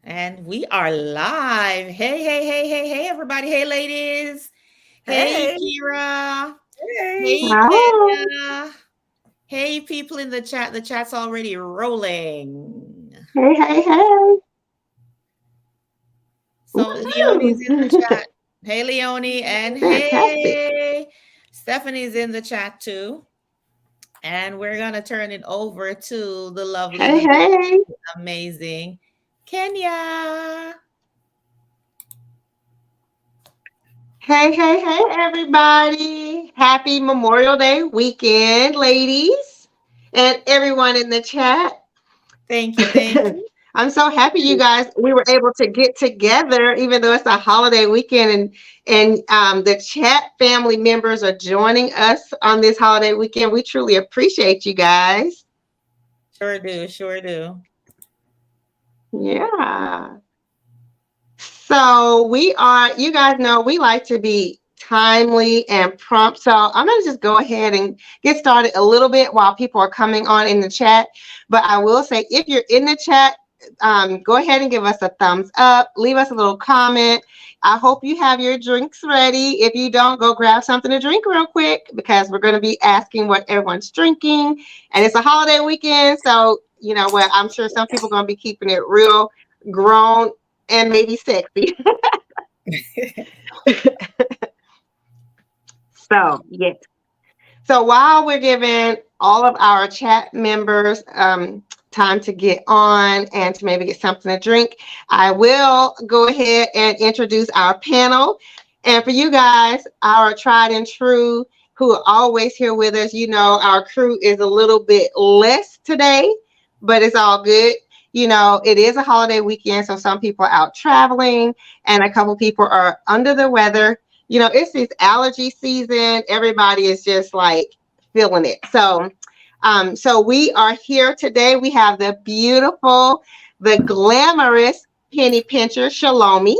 And we are live. Hey, hey, hey, hey, hey, everybody. Hey, ladies. Hey, Hey, Kira. hey. Hey, Oh, Kenya. Hey, people in the chat. The chat's already rolling. hey, hey, hey. So, Leonie's in the Woo. chat. Hey, Leonie. And Fantastic. hey, Stephanie's in the chat too. And we're going to turn it over to the lovely, Hey, the hey. amazing Kenya. Hey, hey, hey, everybody. Happy Memorial Day weekend, ladies, and everyone in the chat. Thank you. Thank you. I'm so happy you guys we were able to get together, even though it's a holiday weekend, and the chat family members are joining us on this holiday weekend. We truly appreciate you guys. Sure do. Sure do. Yeah. So you guys know we like to be timely and prompt. So I'm going to just go ahead and get started a little bit while people are coming on in the chat. But I will say, if you're in the chat, go ahead and give us a thumbs up, leave us a little comment. I hope you have your drinks ready. If you don't, go grab something to drink real quick because we're going to be asking what everyone's drinking. And it's a holiday weekend. So, you know what? I'm sure some people are going to be keeping it real grown and maybe sexy. So, yes. So while we're giving all of our chat members time to get on and to maybe get something to drink, I will go ahead and introduce our panel. And for you guys, our tried and true who are always here with us, you know, our crew is a little bit less today, but it's all good. You know, it is a holiday weekend, so some people are out traveling and a couple people are under the weather. You know, it's this allergy season. Everybody is just like feeling it. So we are here today. We have the beautiful, the glamorous Penny Pincher, Shalomi.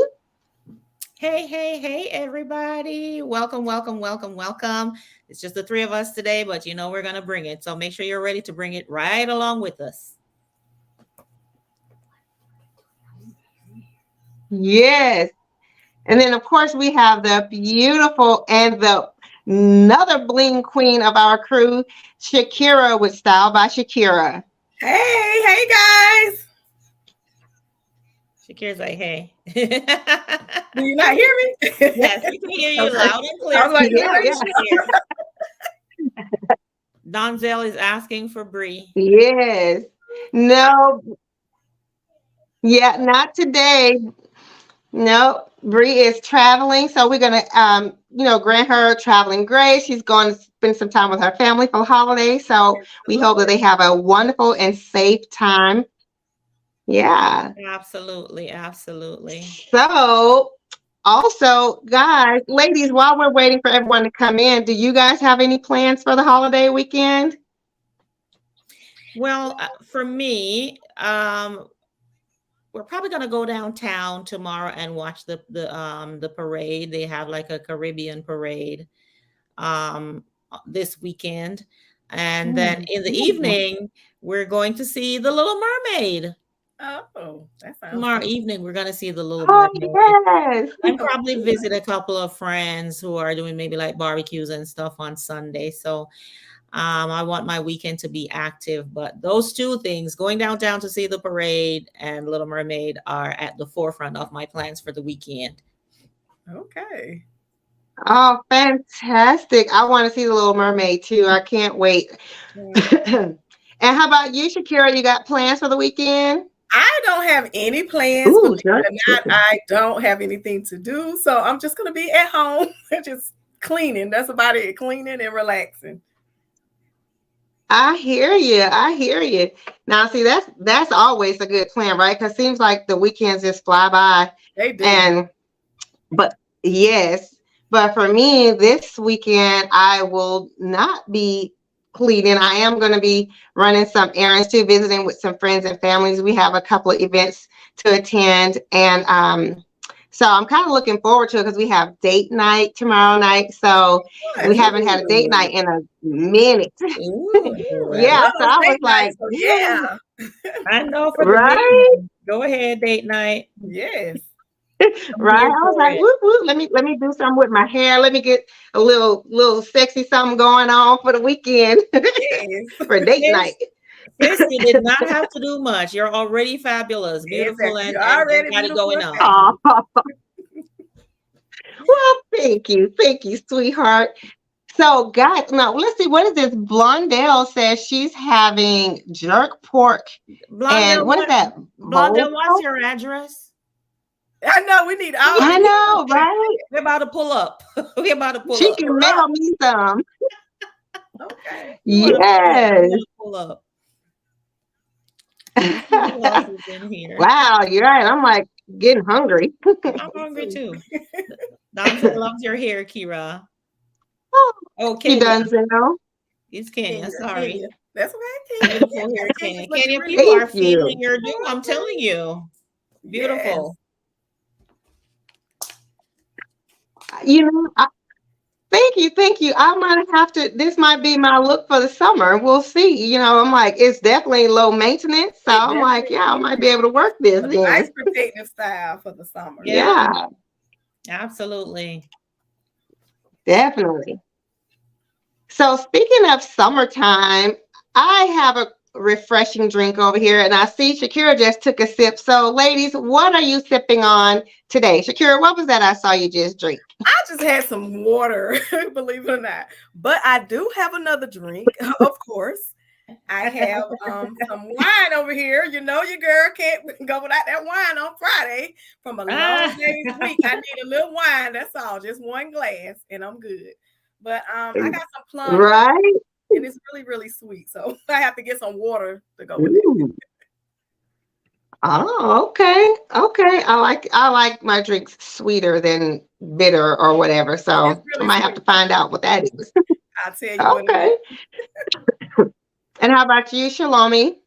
Hey, hey, hey, everybody. Welcome, welcome, welcome, welcome. It's just the three of us today, but you know we're going to bring it. So make sure you're ready to bring it right along with us. Yes. And then, of course, we have the beautiful and the another bling queen of our crew, Shakira with Style by Shakira. Hey, guys. Shakira's like, hey. Do you not hear me? Yes, we can hear you Okay. loud and I clear. was like, just Yeah, making yeah. sure. Donzel is asking for Bree. Yes. No, yeah, not today. No, Bree is traveling, so we're gonna, grant her traveling grace. She's going to spend some time with her family for the holidays, so we hope that Absolutely. they have a wonderful and safe time. Yeah. Absolutely, absolutely. So, also, guys, ladies, while we're waiting for everyone to come in, do you guys have any plans for the holiday weekend? Well, for me, we're probably gonna go downtown tomorrow and watch the parade. They have like a Caribbean parade this weekend, and then in the Mm. evening we're going to see the Little Mermaid. Oh, that sounds Tomorrow good. evening we're gonna see the Little Oh, Mermaid yes. and Oh, probably visit a couple of friends who are doing maybe like barbecues and stuff on Sunday. So I want my weekend to be active, but those two things, going downtown to see the parade and Little Mermaid, are at the forefront of my plans for the weekend. okay. Oh, fantastic. I want to see the Little Mermaid too. I can't wait. Mm. And how about you, Shakira? You got plans for the weekend? I don't have any plans, Ooh, believe just it or not. I don't have anything to do. So I'm just going to be at home and just cleaning. That's about it. Cleaning and relaxing. I hear you. I hear you. Now, see, that's always a good plan, right? Because seems like the weekends just fly by. They do. And but yes, but for me, this weekend I will not be cleaning. I am going to be running some errands too, visiting with some friends and families. We have a couple of events to attend, and so I'm kind of looking forward to it because we have date night tomorrow night. So we Nice. haven't had a date Ooh. night in a minute. Ooh, Ooh, I Yeah, love so those I was date like, nights. So yeah, yeah. I know for the right? men. Go ahead, date night. Yes. I'm Right? here I was for like, it. whoop, whoop, let me do something with my hair. Let me get a little sexy something going on for the weekend Yes. for date night. Sis, sis, you did not have to do much. You're already fabulous, beautiful, Exactly. and You're and already got it beautiful going and on. fabulous. Oh, well, thank you, sweetheart. So, guys, now let's see. What is this? Blondell says she's having jerk pork and Blondell, what is that? Blondell, Bowl? what's your address? I know we need all I these. know, right? We're about to pull up. We're about to pull She up. can mail me some. Okay. We want to pull up. We Yes. want to pull up. Let's see who else is in here. Wow, you're right. I'm like getting hungry. I'm Me hungry too. too. Dante loves your hair, Kira. Oh, Oh, she Kenya. done so. It's Kenya. Sorry. Kenya. That's okay, Kenya. Beautiful hair, Kenya's Kenya. looking Kenya, really people good. are Thank feeling you. your due. I'm telling you. Yes. Beautiful. You know, thank you. I might have to. This might be my look for the summer. We'll see. You know, I'm like, it's definitely low maintenance, so It I'm like, yeah, I definitely might is be able to work this a nice then. protective style for the summer. Yeah, Yeah, absolutely. definitely. So speaking of summertime, I have a refreshing drink over here, and I see Shakira just took a sip. So, ladies, what are you sipping on today? Shakira, what was that I saw you just drink? I just had some water, believe it or not. But I do have another drink, of course. I have some wine over here. You know your girl can't go without that wine on Friday from a long day's week. I need a little wine. That's all. Just one glass, and I'm good. But I got some plum, Right? and it's really, really sweet. So I have to get some water to go with it. Ooh. Oh, okay. Okay. I like my drinks sweeter than bitter or whatever. It's So I really might have to sweet. find out what that is. I'll tell you what it is. Okay. And how about you, Shalomi?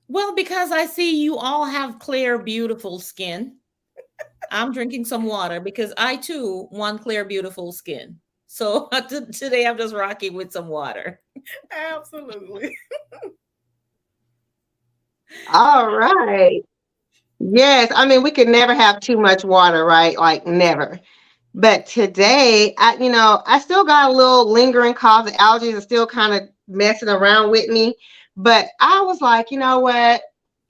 Well, because I see you all have clear, beautiful skin, I'm drinking some water because I too want clear, beautiful skin. So today I'm just rocking with some water. Absolutely. All right. Yes. I mean, we can never have too much water, right? Like never. But today, I still got a little lingering cough. The allergies are still kind of messing around with me. But I was like, you know what?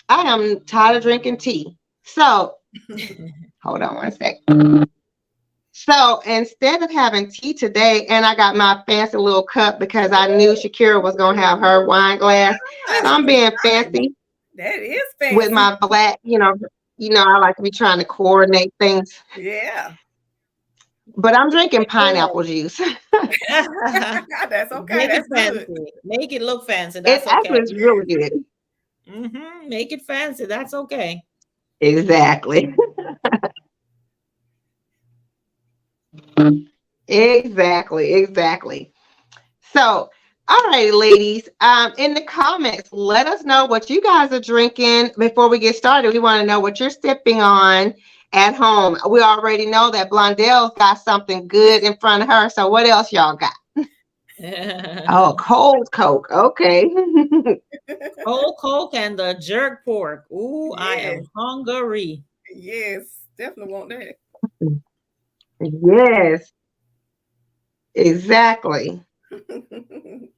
I am tired of drinking tea. So hold on one second. So instead of having tea today, and I got my fancy little cup because I knew Shakira was gonna have her wine glass. So Ah, I'm being fancy that is with fancy. my black, I like to be trying to coordinate things. Yeah. But I'm drinking pineapple juice. That's okay. Make it That's good. fancy. Make it look fancy. It That's actually okay. is really good. Make it fancy. That's okay. Exactly. Exactly. So, all right, ladies. In the comments, let us know what you guys are drinking before we get started. We want to know what you're sipping on at home. We already know that Blondell's got something good in front of her. So, what else y'all got? Oh, cold Coke. Okay. Cold Coke and the jerk pork. Ooh, I Yes. am hungry. Yes. Definitely want that. Yes, exactly. Ain't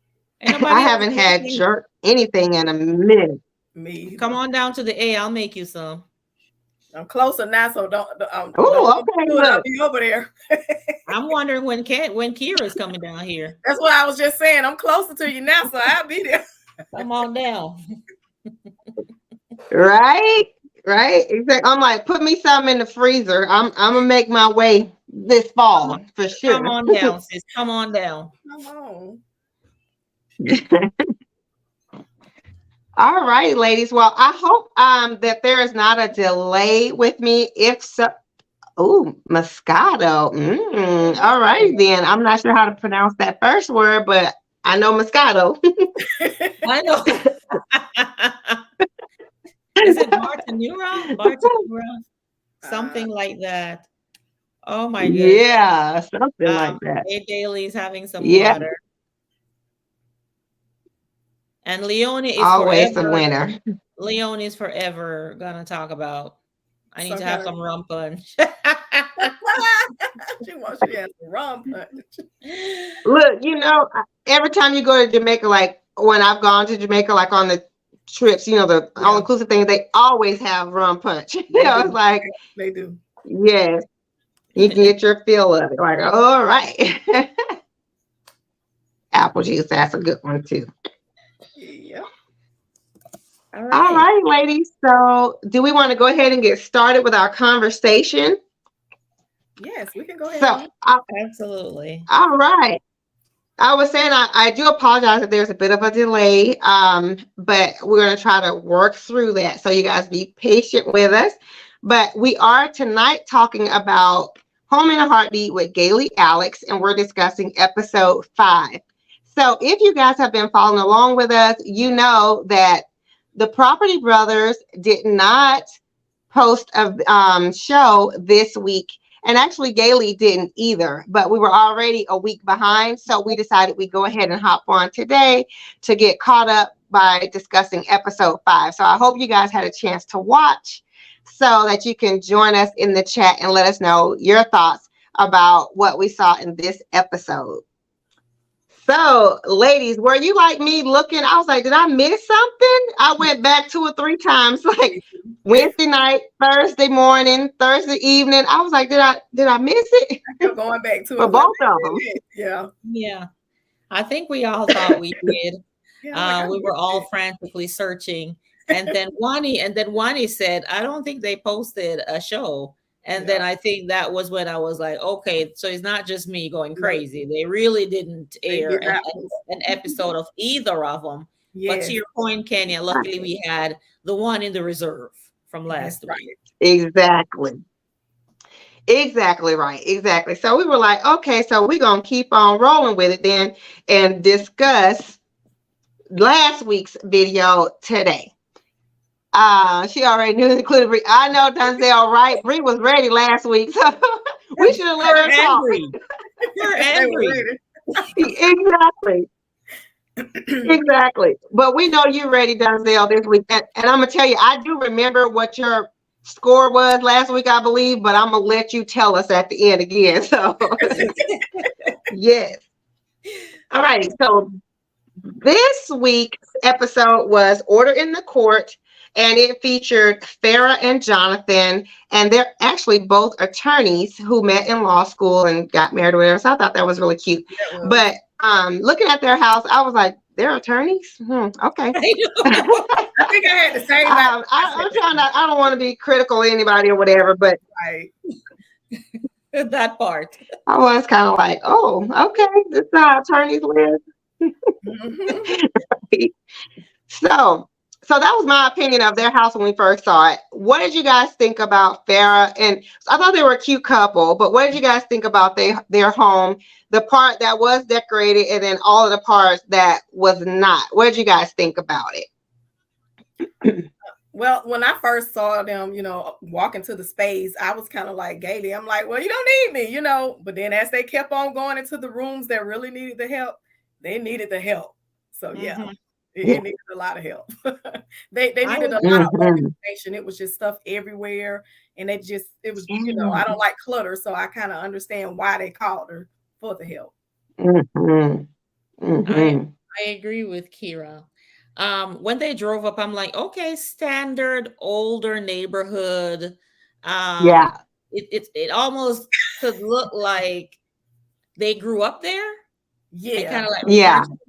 I nobody else haven't had drinking. jerk anything in a minute. Me Come either. on down to the A. I'll make you some. I'm closer now, so don't Oh, hold me okay. to it. I'll Look. be over there. I'm wondering when Kira's coming down here. That's what I was just saying. I'm closer to you now, so I'll be there. Come on down. Right? Right? Exactly. I'm like, put me something in the freezer. I'm gonna make my way this fall for Come sure. on down, sis. Come on down. Come on. All right, ladies. Well, I hope that there is not a delay with me. If so, oh, Moscato. All right, then. I'm not sure how to pronounce that first word, but I know Moscato. I know. Is it Bartonura? Bartonura? Something like that. Oh my goodness. Yeah, something like that. Galey's having some Yeah, water. And Leone is always a forever. winner. Leone is forever gonna talk about. I need Some to have kind some rum punch. she has some rum punch. Look, every time you go to Jamaica, like when I've gone to Jamaica, like on the trips, the Yeah, all-inclusive things, they always have rum punch. they do. It's like, They do. yes, you can get your fill of it. Like, all right. Apple juice, that's a good one too. Yeah. All All right. right, ladies. So, do we want to go ahead and get started with our conversation? Yes, we can go ahead So, on. Absolutely. all right. I was saying I do apologize if there's a bit of a delay, but we're going to try to work through that. So you guys be patient with us. But we are tonight talking about Home in a Heartbeat with Galey, Alix, and we're discussing episode 5. So if you guys have been following along with us, you know that the Property Brothers did not post a show this week. And actually, Galey didn't either, but we were already a week behind. So we decided we'd go ahead and hop on today to get caught up by discussing episode 5. So I hope you guys had a chance to watch so that you can join us in the chat and let us know your thoughts about what we saw in this episode. So, ladies, were you like me looking? I was like, did I miss something? I went back 2 or 3 times, like Wednesday night, Thursday morning, Thursday evening. I was like, did I miss it? I kept going back to For it. both of them. Yeah. Yeah. I think we all thought we did. Yeah, We were all frantically searching. And then Wani said, I don't think they posted a show. And then I think that was when I was like, okay, so it's not just me going crazy. They really didn't air an episode of either of them. Yes. But to your point, Kenya, luckily we had the one in the reserve from last week. Exactly. Exactly right. Exactly. So we were like, okay, so we're going to keep on rolling with it then and discuss last week's video today. She already knew it included Bree. I know Denzel, right? Bree was ready last week, so we should have let her talk. You're angry. Exactly. Exactly. But we know you're ready, Denzel, this week. And I'm gonna tell you, I do remember what your score was last week, I believe, but I'm gonna let you tell us at the end again. So yes. All right. So this week's episode was Order in the Court. And it featured Farrah and Jonathan, and they're actually both attorneys who met in law school and got married or whatever. So I thought that was really cute. But looking at their house, I was like, they're attorneys? Okay. I think I had the same. I'm trying to, I don't want to be critical of anybody or whatever, but that part. I was kind of like, oh, okay, this is how attorneys live. Right. So that was my opinion of their house when we first saw it. What did you guys think about Farrah? And I thought they were a cute couple, but what did you guys think about their home? The part that was decorated and then all of the parts that was not. What did you guys think about it? Well, when I first saw them, walk into the space, I was kind of like Galey. I'm like, well, you don't need me, But then as they kept on going into the rooms that really needed the help, they needed the help. So yeah. It needed a lot of help. they needed a lot of organization. It was just stuff everywhere. And it was, I don't like clutter. So I kind of understand why they called her for the help. I agree with Kira. When they drove up, I'm like, okay, standard older neighborhood. It almost could look like they grew up there. Yeah. Kind of like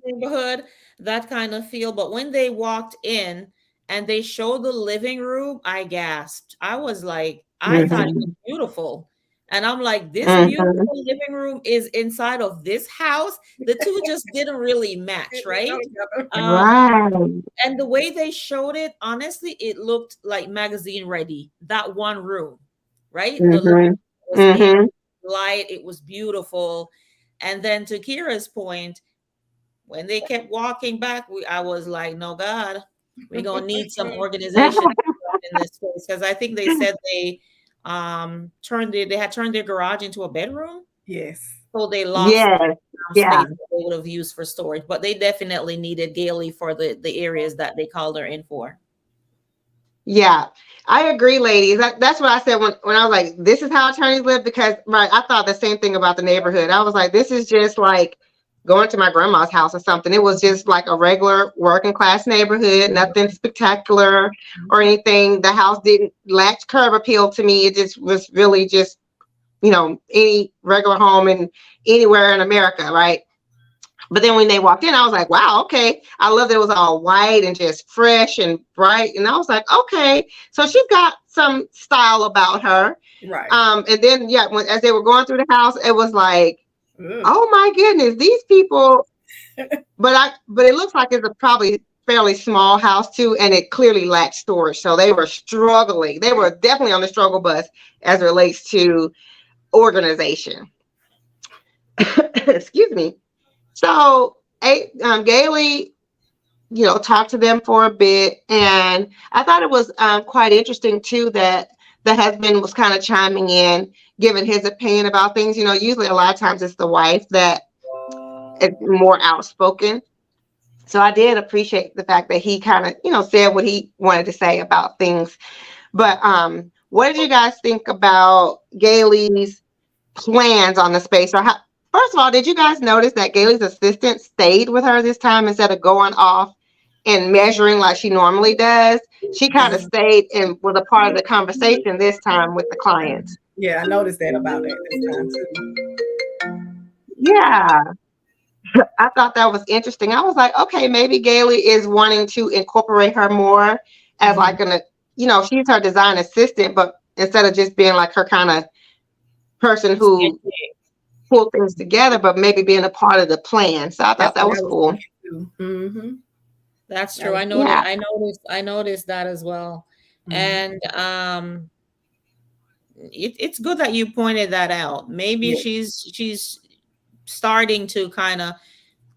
neighborhood, that kind of feel. But when they walked in and they showed the living room, I gasped. I was like, I thought it was beautiful. And I'm like, this beautiful living room is inside of this house. The two just didn't really match, right? And the way they showed it, honestly, it looked like magazine ready. That one room, right? The light, it was beautiful. And then to Kira's point, when they kept walking back, I was like, no, God, we're going to need some organization in this place. Because I think they said they had turned their garage into a bedroom. Yes. So they lost space that they would have used for storage. But they definitely needed Galey for the areas that they called her in for. Yeah, I agree, ladies. That's what I said when I was like, this is how attorneys live. Because, right, I thought the same thing about the neighborhood. I was like, this is just like going to my grandma's house or something. It was just like a regular working class neighborhood, nothing spectacular or anything. The house didn't latch curb appeal to me. It just was really just, any regular home in anywhere in America, right? But then when they walked in, I was like, wow, okay. I love that it was all white and just fresh and bright. And I was like, okay, so she's got some style about her. Right. And then, yeah, as they were going through the house, it was like, oh my goodness, these people. But it looks like it's a probably fairly small house too, and it clearly lacked storage. So they were struggling. They were definitely on the struggle bus as it relates to organization. Excuse me. So, Galey, talked to them for a bit, and I thought it was quite interesting too that the husband was kind of chiming in, giving his opinion about things. Usually a lot of times it's the wife that is more outspoken. So I did appreciate the fact that he kind of, said what he wanted to say about things. But what did you guys think about Galey's plans on the space? Or first of all, did you guys notice that Galey's assistant stayed with her this time instead of going off and measuring like she normally does? She kind of stayed and was a part of the conversation this time with the clients. Yeah, I noticed that about it this time too. Yeah. I thought that was interesting. I was like, okay, maybe Galey is wanting to incorporate her more as like she's her design assistant, but instead of just being like her kind of person who pull things together, but maybe being a part of the plan. So I thought that was cool. Mm-hmm. That's true. I noticed. Yeah. I noticed that as well. Mm-hmm. And it's good that you pointed that out. Maybe she's starting to kind of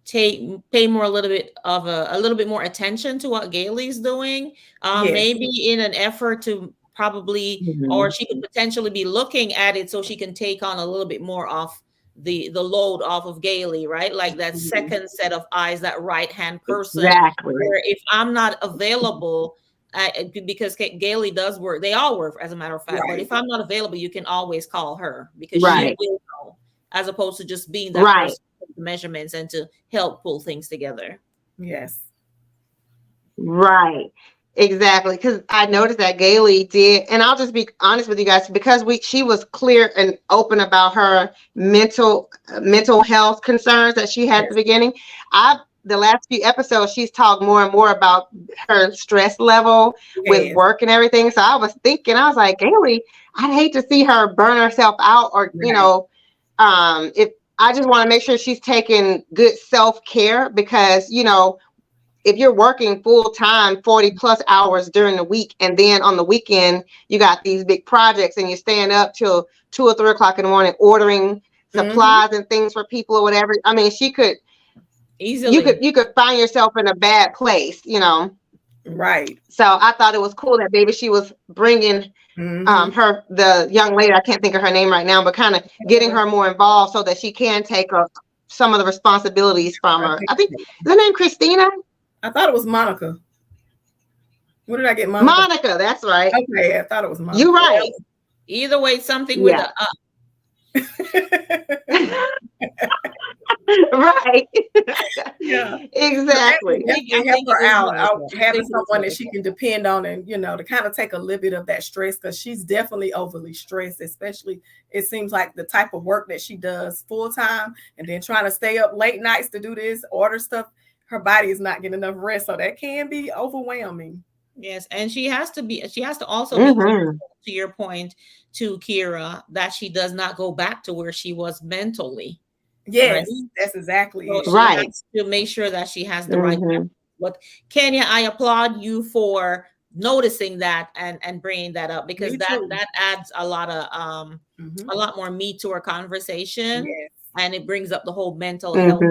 pay a little bit more attention to what Galey's doing. Maybe in an effort to probably, or she could potentially be looking at it so she can take on a little bit more off the load off of Galey, right? Like that second set of eyes, that right-hand person. Exactly. Where if I'm not available, because Galey does work, they all work as a matter of fact, but if I'm not available, you can always call her because she will know, as opposed to just being that person with the measurements and to help pull things together. Yes. Right. Exactly, because I noticed that Galey did, and I'll just be honest with you guys, because she was clear and open about her mental health concerns that she had at the beginning. The last few episodes, she's talked more and more about her stress level with work and everything. So I was like, Galey, I'd hate to see her burn herself out, or if I just want to make sure she's taking good self-care, because if you're working full time, 40 plus hours during the week, and then on the weekend, you got these big projects and you're staying up till 2 or 3 o'clock in the morning, ordering supplies and things for people or whatever. I mean, she could easily, you could find yourself in a bad place, Right. So I thought it was cool that maybe she was bringing the young lady, I can't think of her name right now, but kind of getting her more involved so that she can take some of the responsibilities from her. I think, is her name Christina? I thought it was Monica. What did I get? Monica, that's right. Okay, I thought it was Monica. You're right. Either way, something with a right. Yeah. Exactly. Help her out having someone that she can depend on, and to kind of take a little bit of that stress, because she's definitely overly stressed, especially it seems like the type of work that she does full time, and then trying to stay up late nights to do this, order stuff. Her body is not getting enough rest, so that can be overwhelming. Yes, and she has to also be careful, to your point, to Kira, that she does not go back to where she was mentally. Yes, right? That's exactly it. Right. To make sure that she has the right. But Kenya, I applaud you for noticing that and bringing that up, because that adds a lot more meat to our conversation, and it brings up the whole mental health.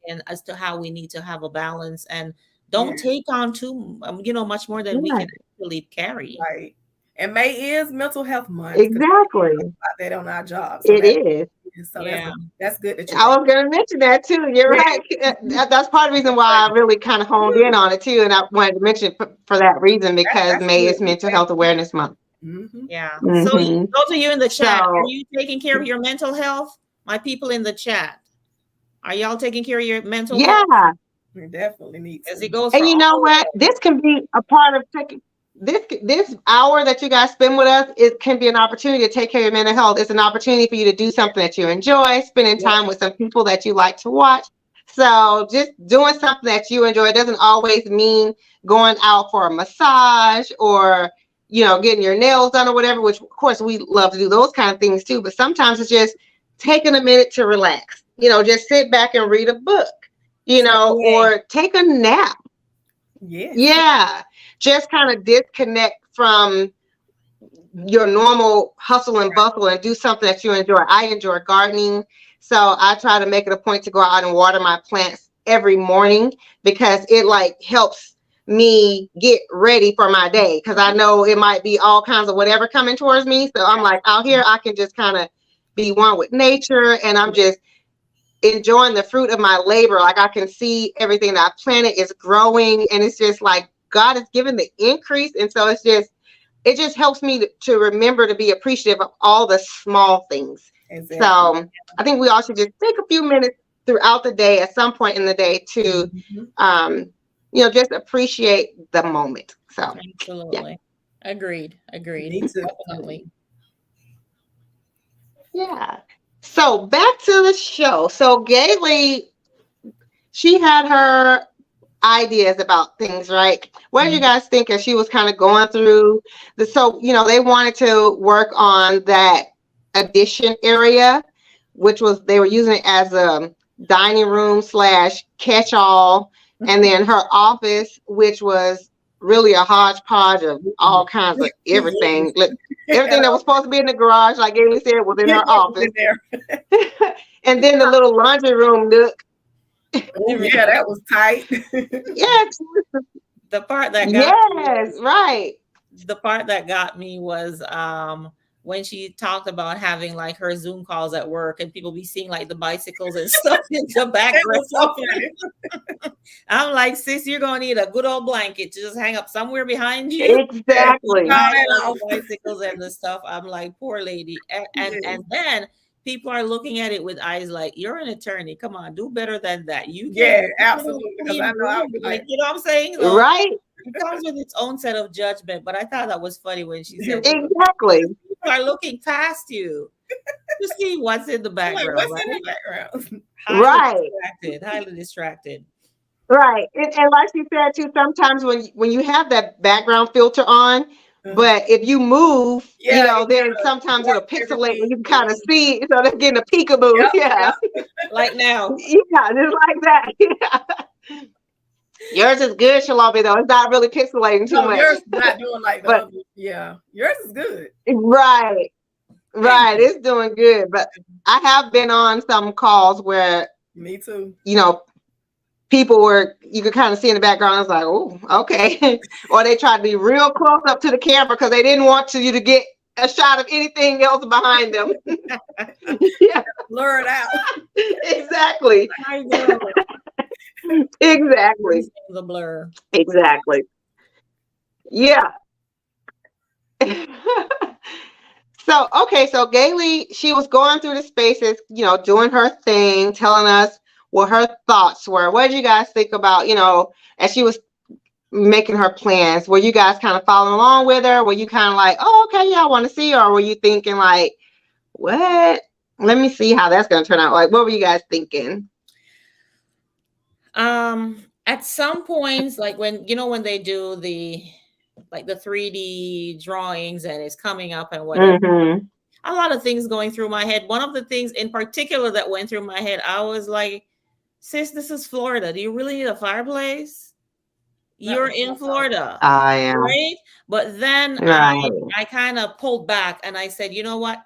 And as to how we need to have a balance and don't take on too, much more than we can actually carry. Right. And May is Mental Health Month. Exactly. About that on our jobs. So it is. So Yeah. that's good that you I was going to mention that too. You're right. That's part of the reason why I really kind of honed in on it too. And I wanted to mention it for that reason, because That's May good. is Mental Health Awareness Month. Mm-hmm. Yeah. So Mm-hmm. those of you in the chat, are So, you taking care of your mental health? My people in the chat, are y'all taking care of your mental health? yeah. We definitely need As to. it goes And for you know all of what? us. This can be a part of taking this hour that you guys spend with us. It can be an opportunity to take care of your mental health. It's an opportunity for you to do something that you enjoy, spending time with some people that you like to watch. So just doing something that you enjoy. It doesn't always mean going out for a massage or, getting your nails done or whatever, which of course we love to do those kind of things too. But sometimes it's just taking a minute to relax, just sit back and read a book, or take a nap. Yes. Yeah. Just kind of disconnect from your normal hustle and bustle and do something that you enjoy. I enjoy gardening. So I try to make it a point to go out and water my plants every morning, because it helps me get ready for my day. Because I know it might be all kinds of whatever coming towards me. So I'm like, out here, I can just kind of be one with nature, and I'm just enjoying the fruit of my labor. Like, I can see everything that I planted is growing, and it's just like God has given the increase. And so it just helps me to remember to be appreciative of all the small things. Exactly. So I think we all should just take a few minutes throughout the day, at some point in the day, to just appreciate the moment. So absolutely. Yeah. Agreed. Me too. Definitely. Yeah. So back to the show. So Galey, she had her ideas about things, right? What did you guys think as she was kind of going through they wanted to work on that addition area, which was, they were using it as a dining room / catch-all, and then her office, which was really a hodgepodge of all kinds of everything. Everything that was supposed to be in the garage, like Galey said, was in her office. And then the little laundry room look. Oh, yeah, that was tight. Yes. The part that got right. The part that got me was when she talked about having like her Zoom calls at work, and people be seeing like the bicycles and stuff in the background. So I'm like, sis, you're gonna need a good old blanket to just hang up somewhere behind you. Exactly. The bicycles and the stuff. I'm like, poor lady. And then people are looking at it with eyes like, you're an attorney. Come on, do better than that. You can, absolutely. Because I know I would be like, you know what I'm saying? So, right. It comes with its own set of judgment. But I thought that was funny when she said, exactly. People are looking past you to see what's in the background. Like, what's in the background? Highly distracted. Right. And like she said too, sometimes when you have that background filter on, but if you move, then sometimes it'll pixelate and you can kind of see. So they're getting a peekaboo. Like now. Yeah, just like that. Yeah. Yours is good, Shalabi, though. It's not really pixelating too much. Yours is not doing like the other. Yeah. Yours is good. Right. It's doing good. But I have been on some calls where me too. People were, you could kind of see in the background. I was like, oh, okay. Or they tried to be real close up to the camera because they didn't want you to get a shot of anything else behind them. Blur it out. Exactly. Exactly. The blur. Exactly. Yeah. So Galey, she was going through the spaces, doing her thing, telling us what her thoughts were. What did you guys think about, as she was making her plans? Were you guys kind of following along with her? Were you kind of like, oh, okay, yeah, I want to see? Or were you thinking like, what? Let me see how that's going to turn out. Like, what were you guys thinking? At some points, like when they do the 3D drawings and it's coming up and whatever, a lot of things going through my head. One of the things in particular that went through my head, I was like, sis, this is Florida. Do you really need a fireplace? You're in Florida. I am. Right? But then I kind of pulled back and I said, you know what?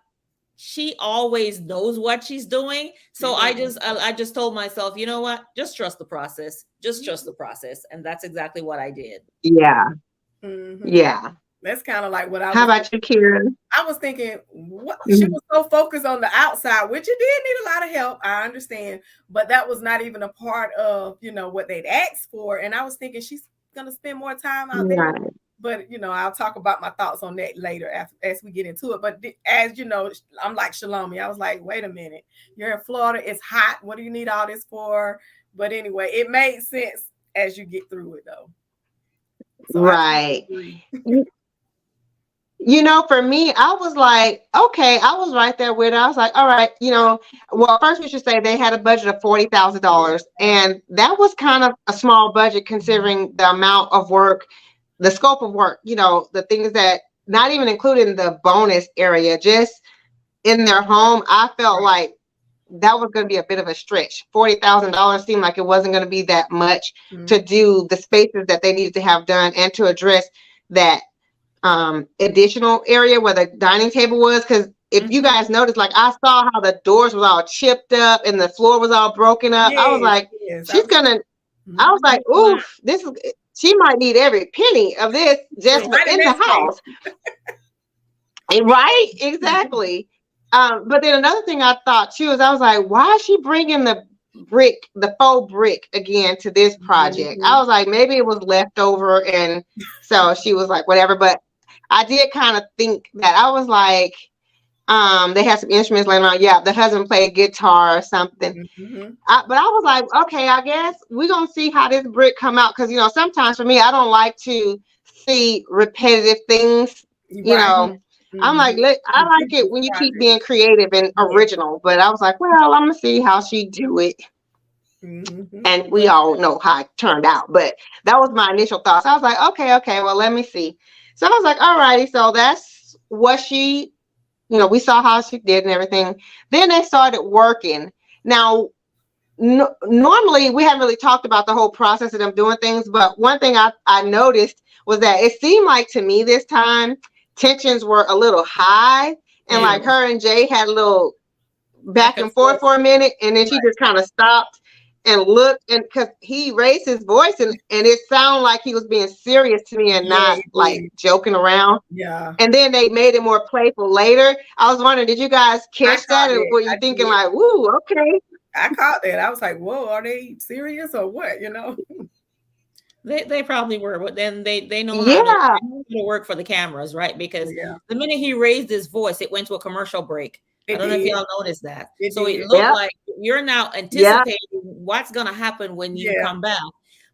She always knows what she's doing. So I just told myself, you know what? Just trust the process. Just trust the process. And that's exactly what I did. Yeah. Yeah. That's kind of like what I How was. about you, Kira? I was thinking, what she was so focused on the outside, which you did need a lot of help. I understand, but that was not even a part of what they'd asked for. And I was thinking she's gonna spend more time out there. Right. But I'll talk about my thoughts on that later as we get into it. But as you know, I'm like Shalomi. I was like, wait a minute, you're in Florida, it's hot. What do you need all this for? But anyway, it made sense as you get through it, though. So right. For me, I was like, okay, I was right there with it. I was like, all right, well, first we should say they had a budget of $40,000, and that was kind of a small budget considering the amount of work, the scope of work, the things that not even including the bonus area, just in their home. I felt like that was going to be a bit of a stretch. $40,000 seemed like it wasn't going to be that much to do the spaces that they needed to have done and to address that additional area where the dining table was. Because if you guys noticed, like I saw how the doors was all chipped up and the floor was all broken up. I was like, I was like, oof, she might need every penny of this just in the house. Right? Exactly. But then another thing I thought too is I was like, why is she bringing the faux brick again to this project? I was like, maybe it was leftover, and so she was like, whatever. But I did kind of think that. I was like, they had some instruments laying around. Yeah, the husband played guitar or something. But I was like, okay, I guess we're gonna see how this brick come out, because sometimes for me, I don't like to see repetitive things. I'm like, I like it when you keep being creative and original. But I was like, well, I'm gonna see how she do it. And we all know how it turned out. But that was my initial thoughts. I was like, okay, well, let me see. So I was like, all righty. So that's what she, we saw how she did and everything. Then they started working. Now, normally we haven't really talked about the whole process of them doing things. But one thing I noticed was that it seemed like to me this time, tensions were a little high, and like her and Jay had a little back and forth for a minute, and then she just kind of stopped and looked, and because he raised his voice, and it sounded like he was being serious to me and not like joking around. And then they made it more playful later. I was wondering, did you guys catch that, or were you thinking like, woo, okay? I caught that. I was like, whoa, are they serious or what? They probably were, but then they know how to work for the cameras, right? Because the minute he raised his voice, it went to a commercial break. I don't know if y'all noticed that. It looked like you're now anticipating what's going to happen when you come back.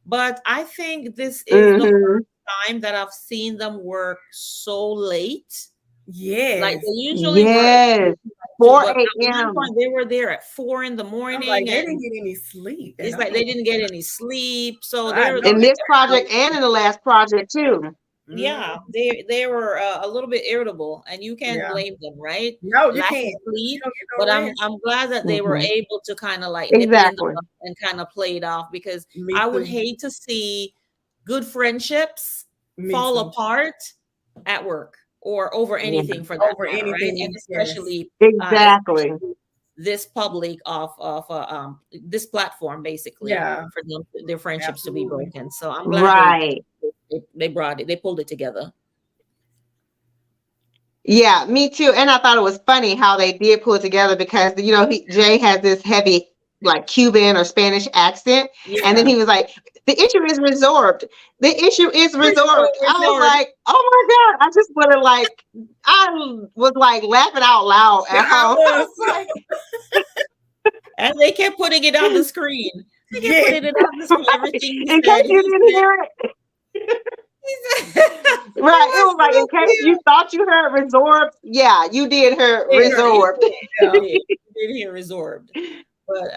But I think this is the first time that I've seen them work so late. Like they usually work. 4 a.m. They were there at 4 in the morning. Like, they didn't get any sleep. It's like they didn't get any sleep. So they're in this project and in the last project too. Yeah, they were a little bit irritable, and you can't blame them, right? No, you can't. Sleep, but I'm glad that they were able to kind of like nip it in the and kind of play it off, because I would hate to see good friendships fall apart at work or over anything for that matter, right? And especially this public of this platform, basically, for them, their friendships to be broken. So I'm glad they pulled it together. Yeah, me too. And I thought it was funny how they did pull it together, because Jay has this heavy like Cuban or Spanish accent, and then he was like, the issue is resorbed. The issue is resorbed. I was like, oh my God. I just would have I was like laughing out loud at home. And they kept putting it on the screen. They kept putting it on the screen. Everything in case you didn't hear it. Right. It was like, in case you thought you heard resorbed. Yeah, you did hear resorbed. You did hear resorbed. But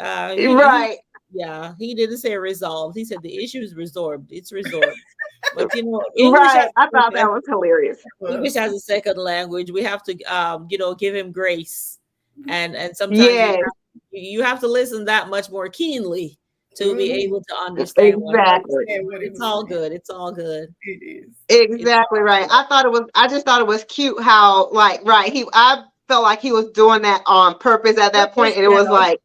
he didn't say resolved. He said the issue is resorbed. It's resorbed. But I thought that was hilarious. English as a second language, we have to give him grace, and sometimes you have to listen that much more keenly to be able to understand. It's all good. It's all good. It is exactly right. I just thought it was cute how I felt like he was doing that on purpose at that point, and it was like.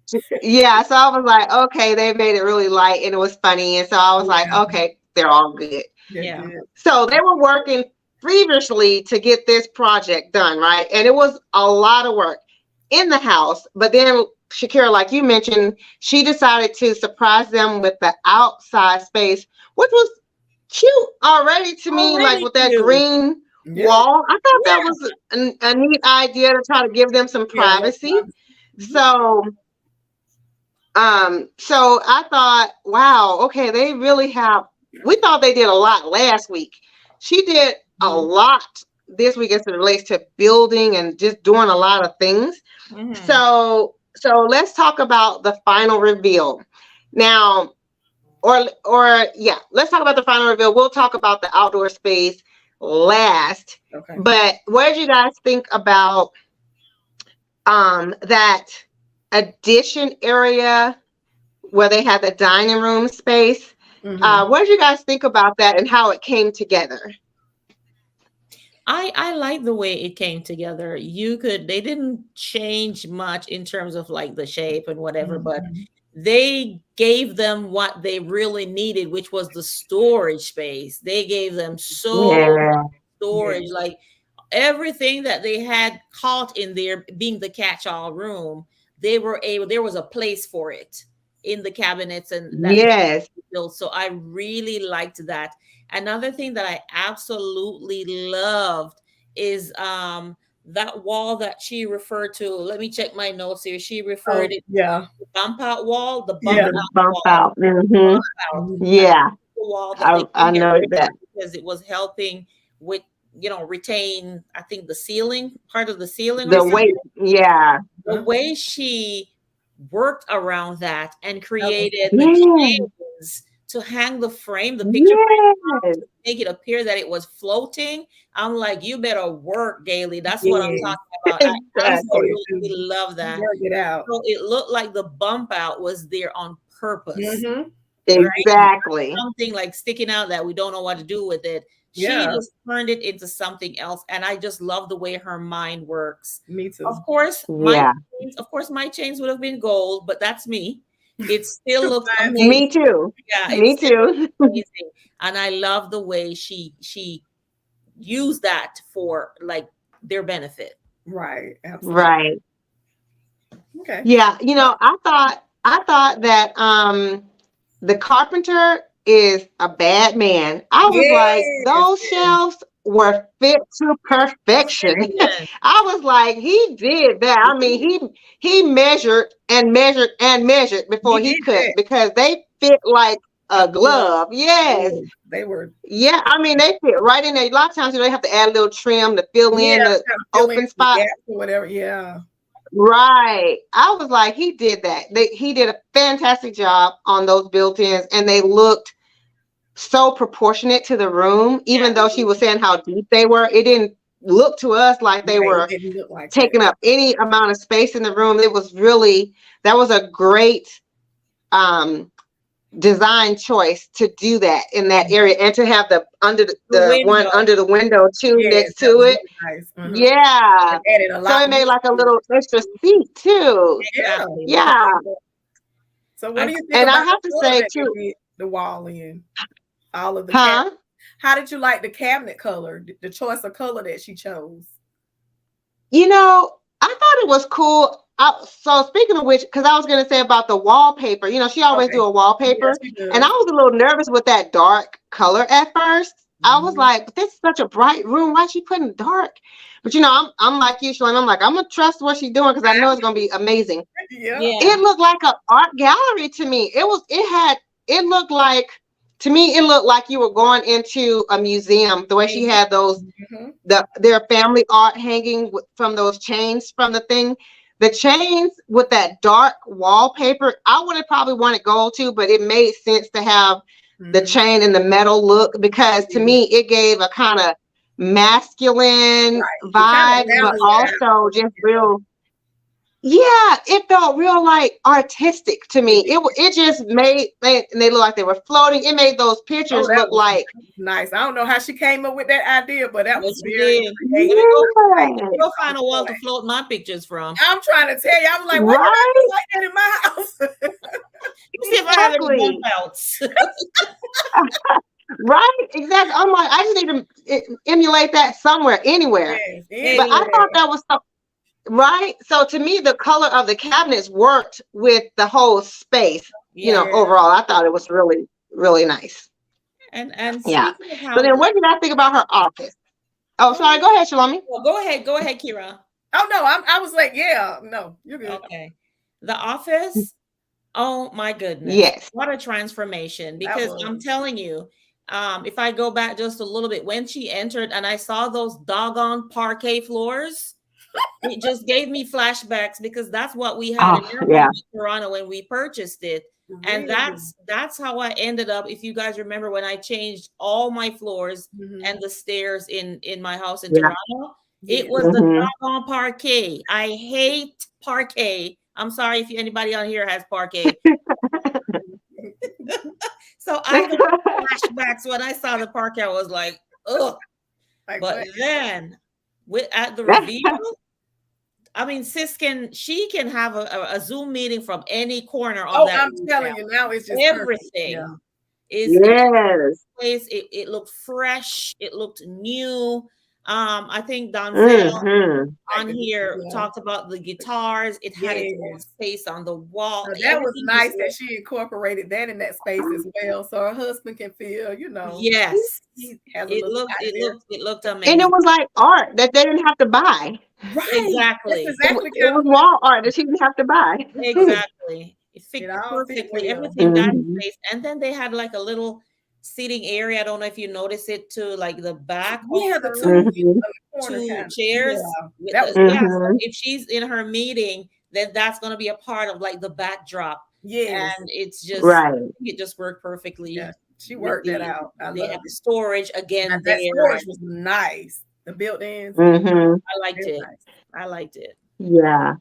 So I was like, okay, they made it really light and it was funny. And so I was like, okay, they're all good. Yeah. So they were working feverishly to get this project done, right? And it was a lot of work in the house. But then Shakira, like you mentioned, she decided to surprise them with the outside space, which was cute already to me, like Already with that cute. green Yeah. wall. I thought that was a neat idea to try to give them some privacy. So so I thought, wow, okay, they really have, we thought they did a lot last week. She did a lot this week as it relates to building and just doing a lot of things. So let's talk about the final reveal. Now, let's talk about the final reveal. We'll talk about the outdoor space last. Okay. But what did you guys think about that addition area where they had the dining room space? What did you guys think about that and how it came together? I like the way it came together. They didn't change much in terms of like the shape and whatever, but they gave them what they really needed, which was the storage space. They gave them storage, like everything that they had caught in there being the catch-all room, there was a place for it in the cabinets and that built. So I really liked that. Another thing that I absolutely loved is that wall that she referred to. Let me check my notes here. She referred it the bump out wall, the bump out wall. Yeah. The wall that I know that because it was helping with retain, I think, the ceiling, part of the ceiling. The weight, the way she worked around that and created the chains to hang the frame, the picture frame, to make it appear that it was floating. I'm like, you better work, Galey. That's what I'm talking about. I absolutely love that. It out. So it looked like the bump out was there on purpose. Exactly. Right? Something like sticking out that we don't know what to do with it. She just turned it into something else, and I just love the way her mind works. Me too. Of course, my chains would have been gold, but that's me. It still looks amazing. Me too. Yeah, me too. Amazing. And I love the way she used that for like their benefit. Right. Absolutely. Right. Okay. Yeah, I thought that the carpenter is a bad man. I was like, those shelves were fit to perfection. I was like, he did that. I mean, he measured and measured and measured before he could, because they fit like a glove. Yes. They were. Yeah, I mean, they fit right in there. A lot of times they have to add a little trim to fill in the open spot or whatever. Yeah. Right. I was like, he did that. He did a fantastic job on those built-ins, and they looked so proportionate to the room. Even though she was saying how deep they were, it didn't look to us like they were taking up any amount of space in the room. It was really, that was a great design choice to do that in that area, and to have the one under the window too, next to it. Really nice. Yeah. So it made like a little extra seat too. Yeah. So what do you think? And I have to say too, the wall in all of the how did you like the cabinet color, the choice of color that she chose? I thought it was cool. So speaking of which, because I was going to say about the wallpaper, she always do a wallpaper, and I was a little nervous with that dark color at first. I was like, but this is such a bright room. Why is she putting dark? But I'm like you, Shalane. I'm like, I'm gonna trust what she's doing, because I know it's gonna be amazing. It looked like an art gallery to me. It looked like, to me, it looked like you were going into a museum. The way she had those, their family art hanging from those chains from the thing. The chains with that dark wallpaper, I would have probably wanted gold too, but it made sense to have the chain and the metal look, because to me it gave a kind of masculine vibe, but also just real. Yeah, it felt real like artistic to me. It just made, and they looked like they were floating. It made those pictures look like nice. I don't know how she came up with that idea, but that was very go find a wall to float my pictures from. I'm trying to tell you, I'm like, why do like that in my house? See if I have any bump outs. Right? Exactly. I'm like, I just need to emulate that somewhere, anywhere. Yes, But I thought anywhere. that was so right. So to me, the color of the cabinets worked with the whole space. Yeah. Yeah. Overall, I thought it was really, really nice. And Yeah. speaking of So how, then, what did I think about her office? Oh, sorry. Go ahead, Shalami. well, go ahead, Kira. Oh no, I was like, yeah, no, you're good. Okay. The Office, oh my goodness. Yes. What a transformation. That Because I'm was. telling you, if I go back just a little bit, when she entered and I saw those doggone parquet floors, it just gave me flashbacks because that's what we had in Oh, our yeah. home in Toronto when we purchased it. And Really? that's how I ended up. If you guys remember when I changed all my floors and the stairs in my house in Yeah. Toronto, it Yeah. was the Hmm. doggone parquet. I hate parquet. I'm sorry if anybody on here has parquet. So I got flashbacks when I saw the parquet. I was like, ugh. Like But what? then at the reveal, I mean, she can have a Zoom meeting from any corner of Oh, that I'm retail. telling you now, it's just perfect. Yeah. Everything is in Yes. place. It looked fresh. It looked new. I think Donzel Hmm. on here Yeah. talked about the guitars. It had its own Yes. space on the wall. Now, that was Everything nice just that looked, she incorporated that in that space as well, so her husband can feel, yes. he has a It little looked spot it there. looked it looked And it amazing. was like art that they didn't have to buy. Right. That's Exactly. exactly It kind of was what wall art that she didn't have to buy. Exactly. It fit it all fit perfectly. well. Everything got in Hmm. place. And then they had like a little seating area. I don't know if you notice it to like the back of Yeah, the her two in Hmm. the corner two kind of. chairs Yeah. with That the was yeah. nice. So Hmm. if she's in her meeting, then that's gonna be a part of like the backdrop. Yes. And it's just Right. it just worked perfectly Yeah. She with worked that out. I they had loved the it. storage Now, again that there. storage was nice. The built-ins, Hmm. I liked very it. nice. I liked it. Yeah.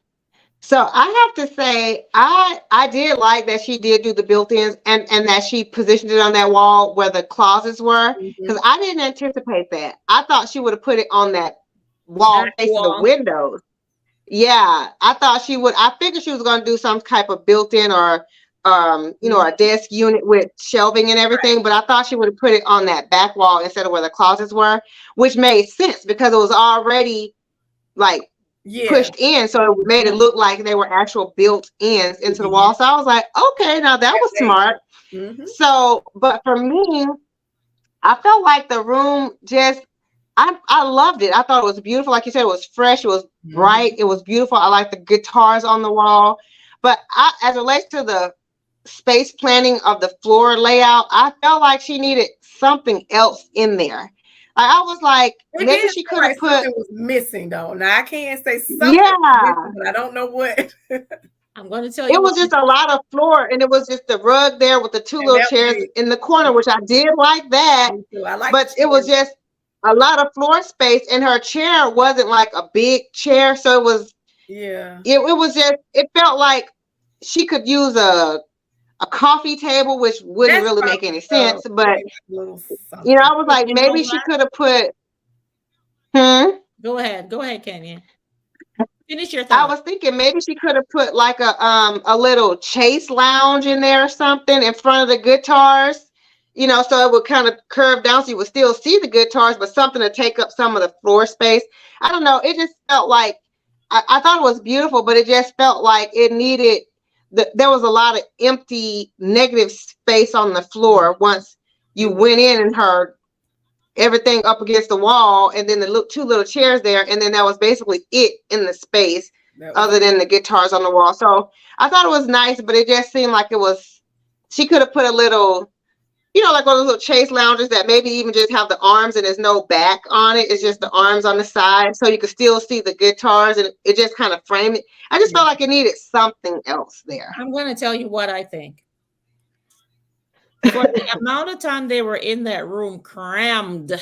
So I have to say, I did like that she did do the built-ins and that she positioned it on that wall where the closets were, Mhm. because I didn't anticipate that. I thought she would have put it on that wall Back facing the wall. windows. Yeah, I thought she would. I figured she was going to do some type of built-in or a Mhm. desk unit with shelving and everything, but I thought she would have put it on that back wall instead of where the closets were, which made sense because it was already like Yeah. pushed in, so it made it look like they were actual built ins into the wall. So I was like, okay, now that was smart. Mm-hmm. So, but for me, I felt like the room just, I loved it. I thought it was beautiful. Like you said, it was fresh, it was bright, Mm-hmm. it was beautiful. I like the guitars on the wall. But as it relates to the space planning of the floor layout, I felt like she needed something else in there. I was like, It maybe did she feel could have like put, something was missing though. Now I can't say something was yeah. missing, but I don't know what. I'm going to tell It you what. was just a lot of floor, and it was just the rug there with the two And little that was chairs it. in the corner, which I did like that. Me too. I like the But it was chair. just a lot of floor space, and her chair wasn't like a big chair, so Yeah. it was just, it felt like she could use a coffee table, which wouldn't That's really make any probably sense. But maybe like a little I something. was like, You know maybe she what? could have put. Hmm. Go ahead, Kenya. Finish your I thought. was thinking maybe she could have put like a little chase lounge in there or something in front of the guitars, so it would kind of curve down so you would still see the guitars, but something to take up some of the floor space. I don't know. It just felt like I thought it was beautiful, but it just felt like it needed there was a lot of empty negative space on the floor once you It was. went in and heard everything up against the wall, and then the two little chairs there, and then that was basically it in the space, That was other it. than the guitars on the wall. So I thought it was nice, but it just seemed like it was. She could have put a little, like one of those little chase lounges that maybe even just have the arms and there's no back on it. It's just the arms on the side, so you could still see the guitars, and it just kind of framed it. I just Yeah. felt like it needed something else there. I'm going to tell you what I think. For the amount of time they were in that room, crammed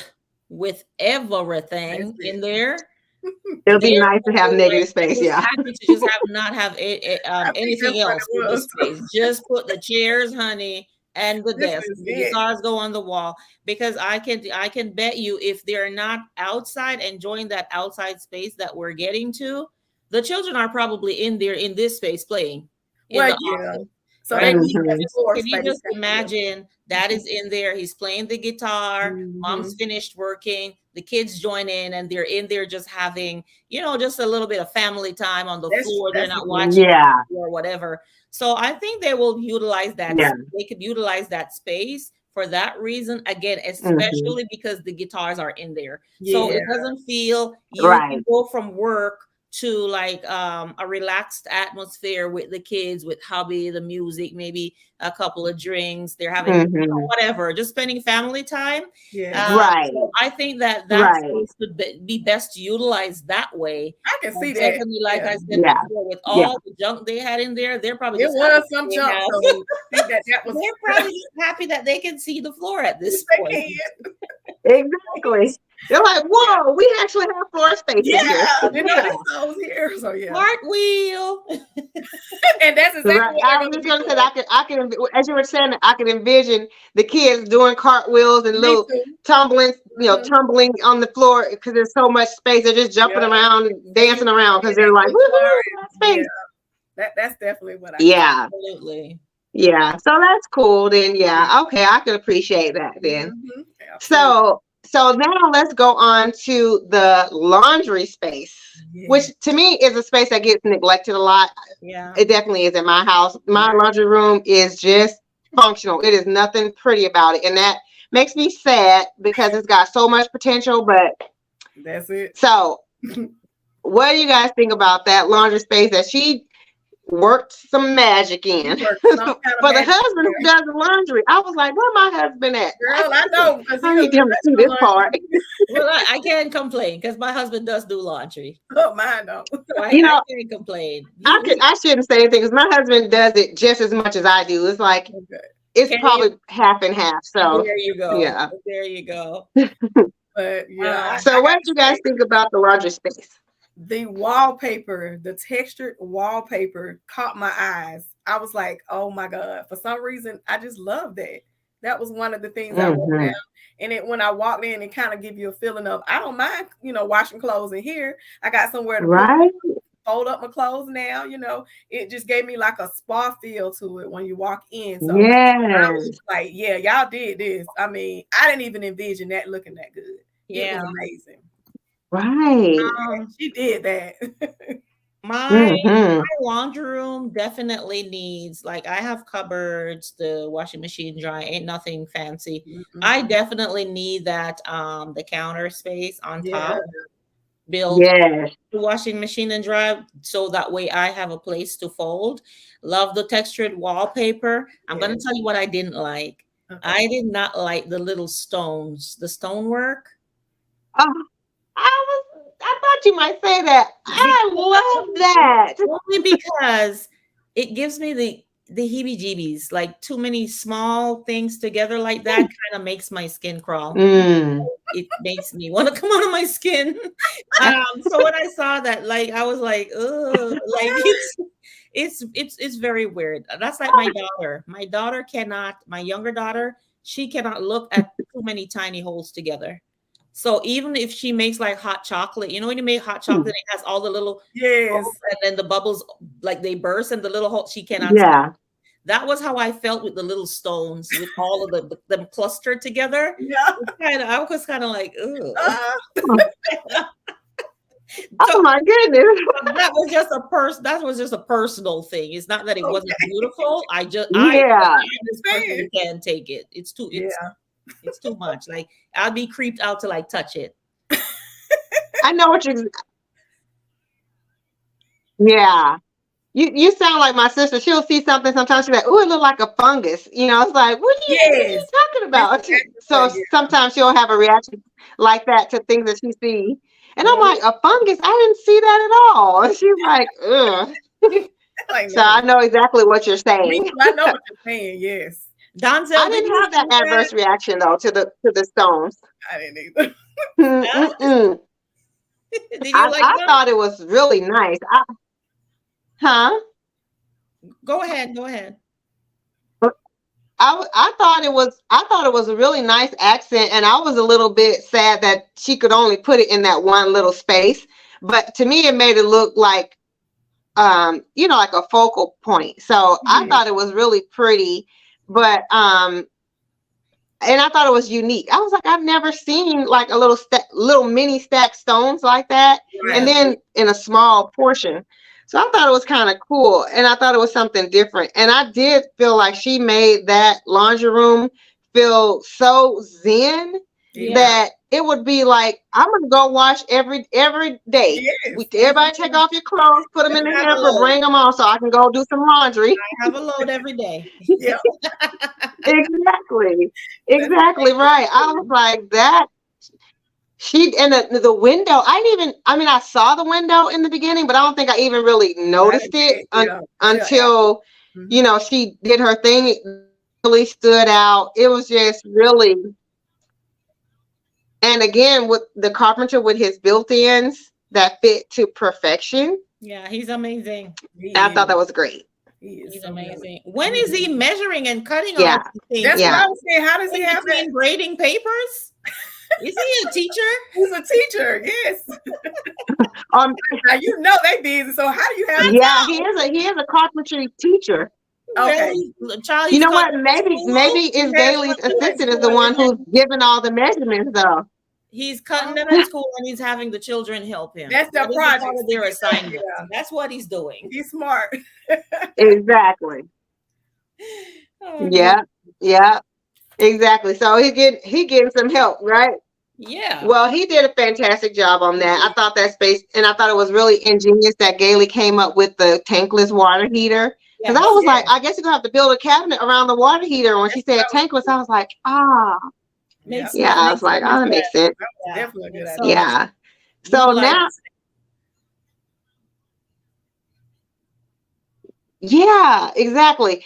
with everything That's in it. there, It would be there nice to have negative they space, was yeah. happy to just have not have I think that's anything what else it with the was. space. Just put the chairs, honey, and the This desk. is The it. guitars go on the wall because I can bet you if they're not outside enjoying that outside space that we're getting to, the children are probably in there in this space playing in Well, the yeah. office. So Right? they need that Mhm. floor Can you space. just imagine that is in there? He's playing the guitar. Mom's Mhm. finished working. The kids join in, and they're in there just having, just a little bit of family time on the floor. They're That's not a watching Yeah. or whatever. So I think they will utilize that. Yeah. They could utilize that space for that reason. Again, Mhm. especially because the guitars are in there. So yeah. it doesn't feel you Right. can go from work to like a relaxed atmosphere with the kids, with hubby, the music, maybe a couple of drinks. They're having Mhm. whatever, just spending family time. Yeah. Right. So I think that Right. space could be best utilized that way. I can see And that. secondly, like Yeah. I said Yeah. before, with Yeah. all the junk they had in there, they're probably It just happy was some they junk, have. so I think that was They're probably just happy that they can see the floor at this they point. can. Exactly. They're like, whoa, we actually have floor space in here. Yeah, you know, Yeah. this song's here. So yeah. Cartwheel. And that's exactly Right. what I they're was just be gonna say doing. that I can, as you were saying, I can envision the kids doing cartwheels and Me little too. tumbling, Mhm. tumbling on the floor because there's so much space. They're just jumping Yeah. around, dancing around because they're like, Guitar woohoo, and- space. that's definitely what I Yeah. Absolutely. Yeah. So that's cool. Then yeah. Okay, I can appreciate that then. Mhm. Absolutely. So now let's go on to the laundry space, which Yeah. to me is a space that gets neglected a lot. Yeah. It definitely is in my house. My laundry room is just functional. It is nothing pretty about it. And that makes me sad because it's got so much potential. But That's it. so what do you guys think about that laundry space that she worked some magic in? You worked some kind of For the magic husband who there. does the laundry? I was like, where my husband at? Girl, I know because I need him to see this part. Well, I can't complain because my husband does do laundry. Oh, mine don't. So I can't complain. I shouldn't say anything because my husband does it just as much as I do. It's like Okay. it's probably half and half. So there you go. yeah. There you go. But yeah. So what did you guys think about the laundry space? The wallpaper, the textured wallpaper caught my eyes. I was like, oh my God. For some reason, I just love that. That was one of the things I wrote down. And when I walked in, it kind of give you a feeling of, I don't mind, washing clothes in here. I got somewhere to fold up my clothes now. It just gave me like a spa feel to it when you walk in. So I was like, yeah, y'all did this. I mean, I didn't even envision that looking that good. Yeah. It was amazing. Right. She did that. My laundry room definitely needs, like, I have cupboards, the washing machine, dry, ain't nothing fancy. I definitely need that the counter space on top built the washing machine and dry, so that way I have a place to fold. Love the textured wallpaper. I'm gonna tell you what I didn't like. I did not like the little stones, the stonework. I thought you might say that. I love that. Only because it gives me the heebie-jeebies. Like, too many small things together like that kind of makes my skin crawl. It makes me want to come out of my skin. So when I saw that, like, I was like, ugh, like it's very weird. That's like my daughter. My daughter cannot, my younger daughter, she cannot look at too many tiny holes together. So even if she makes like hot chocolate, when you make hot chocolate, it has all the little bubbles, and then the bubbles, like, they burst and the little hole, she cannot. Yeah. That was how I felt with the little stones, with all of them clustered together. Yeah. I was kind of like, ugh. Oh my goodness. That was just a personal thing. It's not that it wasn't beautiful. I personally can't take it. It's too much. Like, I'd be creeped out to like touch it. I know what you. Yeah. You sound like my sister. She'll see something sometimes. She's like, "Oh, it look like a fungus." It's like, what are you talking about? So sometimes she'll have a reaction like that to things that she sees. And I'm like, a fungus? I didn't see that at all. And she's like, ugh. So I know exactly what you're saying. I know what you're saying, yes. Donzel, I didn't have that adverse reaction though to the stones. I didn't either. I thought it was really nice. Go ahead. I thought it was a really nice accent, and I was a little bit sad that she could only put it in that one little space. But to me, it made it look like like a focal point. So I thought it was really pretty, but and I thought it was unique. I was like, I've never seen like a little mini stacked stones like that, and then in a small portion. So I thought it was kind of cool, and I thought it was something different. And I did feel like she made that laundry room feel so zen that it would be like, I'm gonna go wash every day. Everybody take off your clothes, put them in the hamper, bring them on, so I can go do some laundry. I have a load every day. Exactly right. I was like that. She and the window. I saw the window in the beginning, but I don't think I even really noticed it until she did her thing. It really stood out. It was just really. And again, with the carpenter with his built-ins that fit to perfection. Yeah, he's amazing. I thought that was great. He's amazing. When is he measuring and cutting all these things? That's what I was saying. How does he have that? Grading papers? Is he a teacher? He's a teacher, yes. Now they busy, so how do you have he is a carpentry teacher. Okay. You know what? Maybe is Galey's assistant is the one who's giving all the measurements though. He's cutting them at school and he's having the children help him. That's the project. Part of their assignment. That's what he's doing. He's smart. Exactly. Yeah. Exactly. So he getting some help, right? Yeah. Well, he did a fantastic job on that. I thought that space, and I thought it was really ingenious that Galey came up with the tankless water heater. Because I was like, I guess you're gonna have to build a cabinet around the water heater. When she said tankless, I was like, I was like, that makes sense. Definitely good idea. Yeah. So now, exactly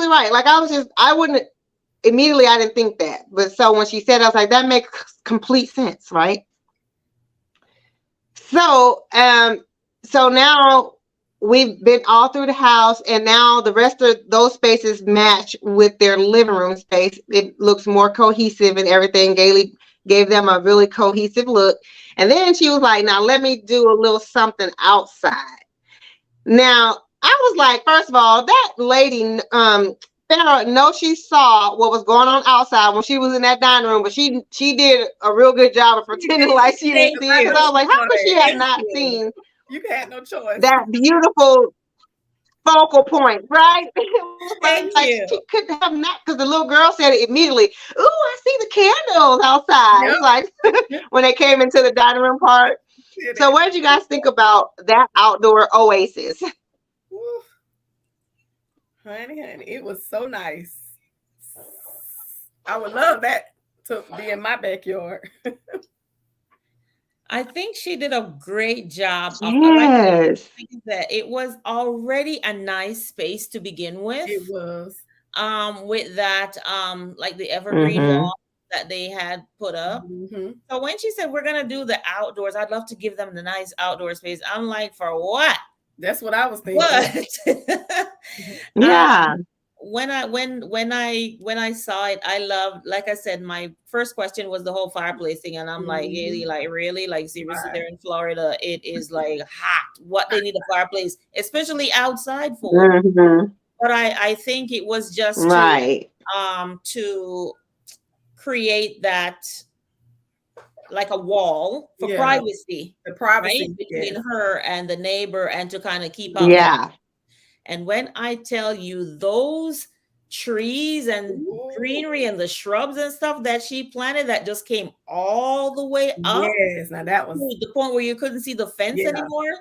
right. Like I wouldn't immediately. I didn't think that, but so when she said, I was like, that makes complete sense, right? So, so now. We've been all through the house, and now the rest of those spaces match with their living room space. It looks more cohesive and everything. Galey gave them a really cohesive look. And then she was like, now let me do a little something outside. Now, I was like, first of all, that lady, Farrah, she saw what was going on outside when she was in that dining room, but she did a real good job of pretending like she didn't see it. Because I was like, how could she have not seen You had no choice. that beautiful focal point, right? Thank you. She couldn't have not, because the little girl said it immediately. Ooh, I see the candles outside. Yep. It's like when they came into the dining room part. So what did you guys think about that outdoor oasis? Ooh. Honey, it was so nice. I would love that to be in my backyard. I think she did a great job. Yes. That it was already a nice space to begin with. It was. With that, like the evergreen wall that they had put up. So when she said we're gonna do the outdoors, I'd love to give them the nice outdoor space. I'm like, for what? That's what I was thinking. Yeah. When I saw it, I loved, like I said, my first question was the whole fireplace thing, and I'm like, Haley, like really, like seriously, there in Florida, it is like hot. What they need a fireplace, especially outside for. But I think it was just to create that like a wall for privacy, the privacy right? Between her and the neighbor, and to kind of keep up. And when I tell you those trees and greenery and the shrubs and stuff that she planted that just came all the way up. Yes, now that was to the point where you couldn't see the fence anymore.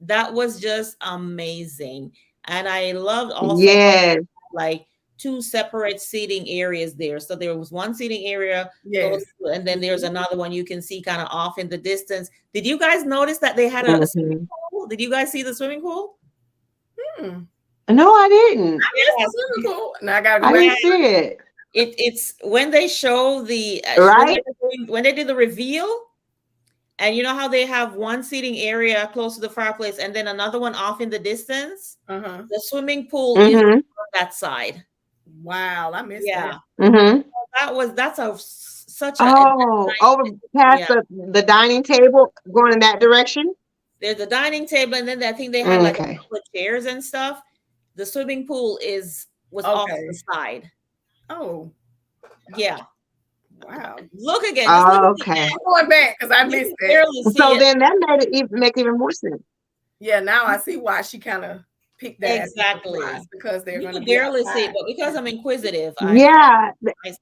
That was just amazing. And I loved also like two separate seating areas there. So there was one seating area, and then there's another one you can see kind of off in the distance. Did you guys notice that they had a swimming pool? Did you guys see the swimming pool? No, I didn't. I missed the swimming pool. Now I gotta go back. Didn't see it. It's when they show the when they did the reveal, and you know how they have one seating area close to the fireplace and then another one off in the distance. The swimming pool is on that side. Wow, I missed that. That's such over past the dining table, going in that direction. there's a dining table, and then I think they had like a Okay. couple of chairs and stuff. The swimming pool was off to the side. Oh, yeah. Wow. Look again. Just look Okay. I'm going back because I missed it. So then that made it make even more sense. Yeah, now I see why she kind of picked that exactly because they're going to barely see it, but because I'm inquisitive, I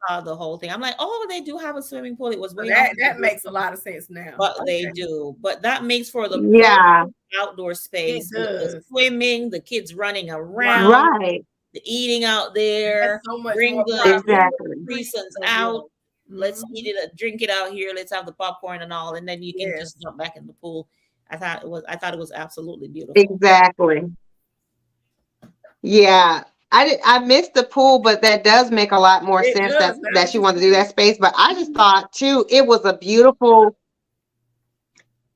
saw the whole thing. I'm like, oh, they do have a swimming pool. It was way that makes a lot of sense now. But they do. But that makes for the outdoor space. The swimming, the kids running around, right? The eating out there. So much bring more the presents out. Let's eat it, drink it out here. Let's have the popcorn and all, and then you can just jump back in the pool. I thought it was absolutely beautiful. Exactly. Yeah. I missed the pool, but that does make a lot more sense that she wanted to do that space. But I just thought too, it was a beautiful.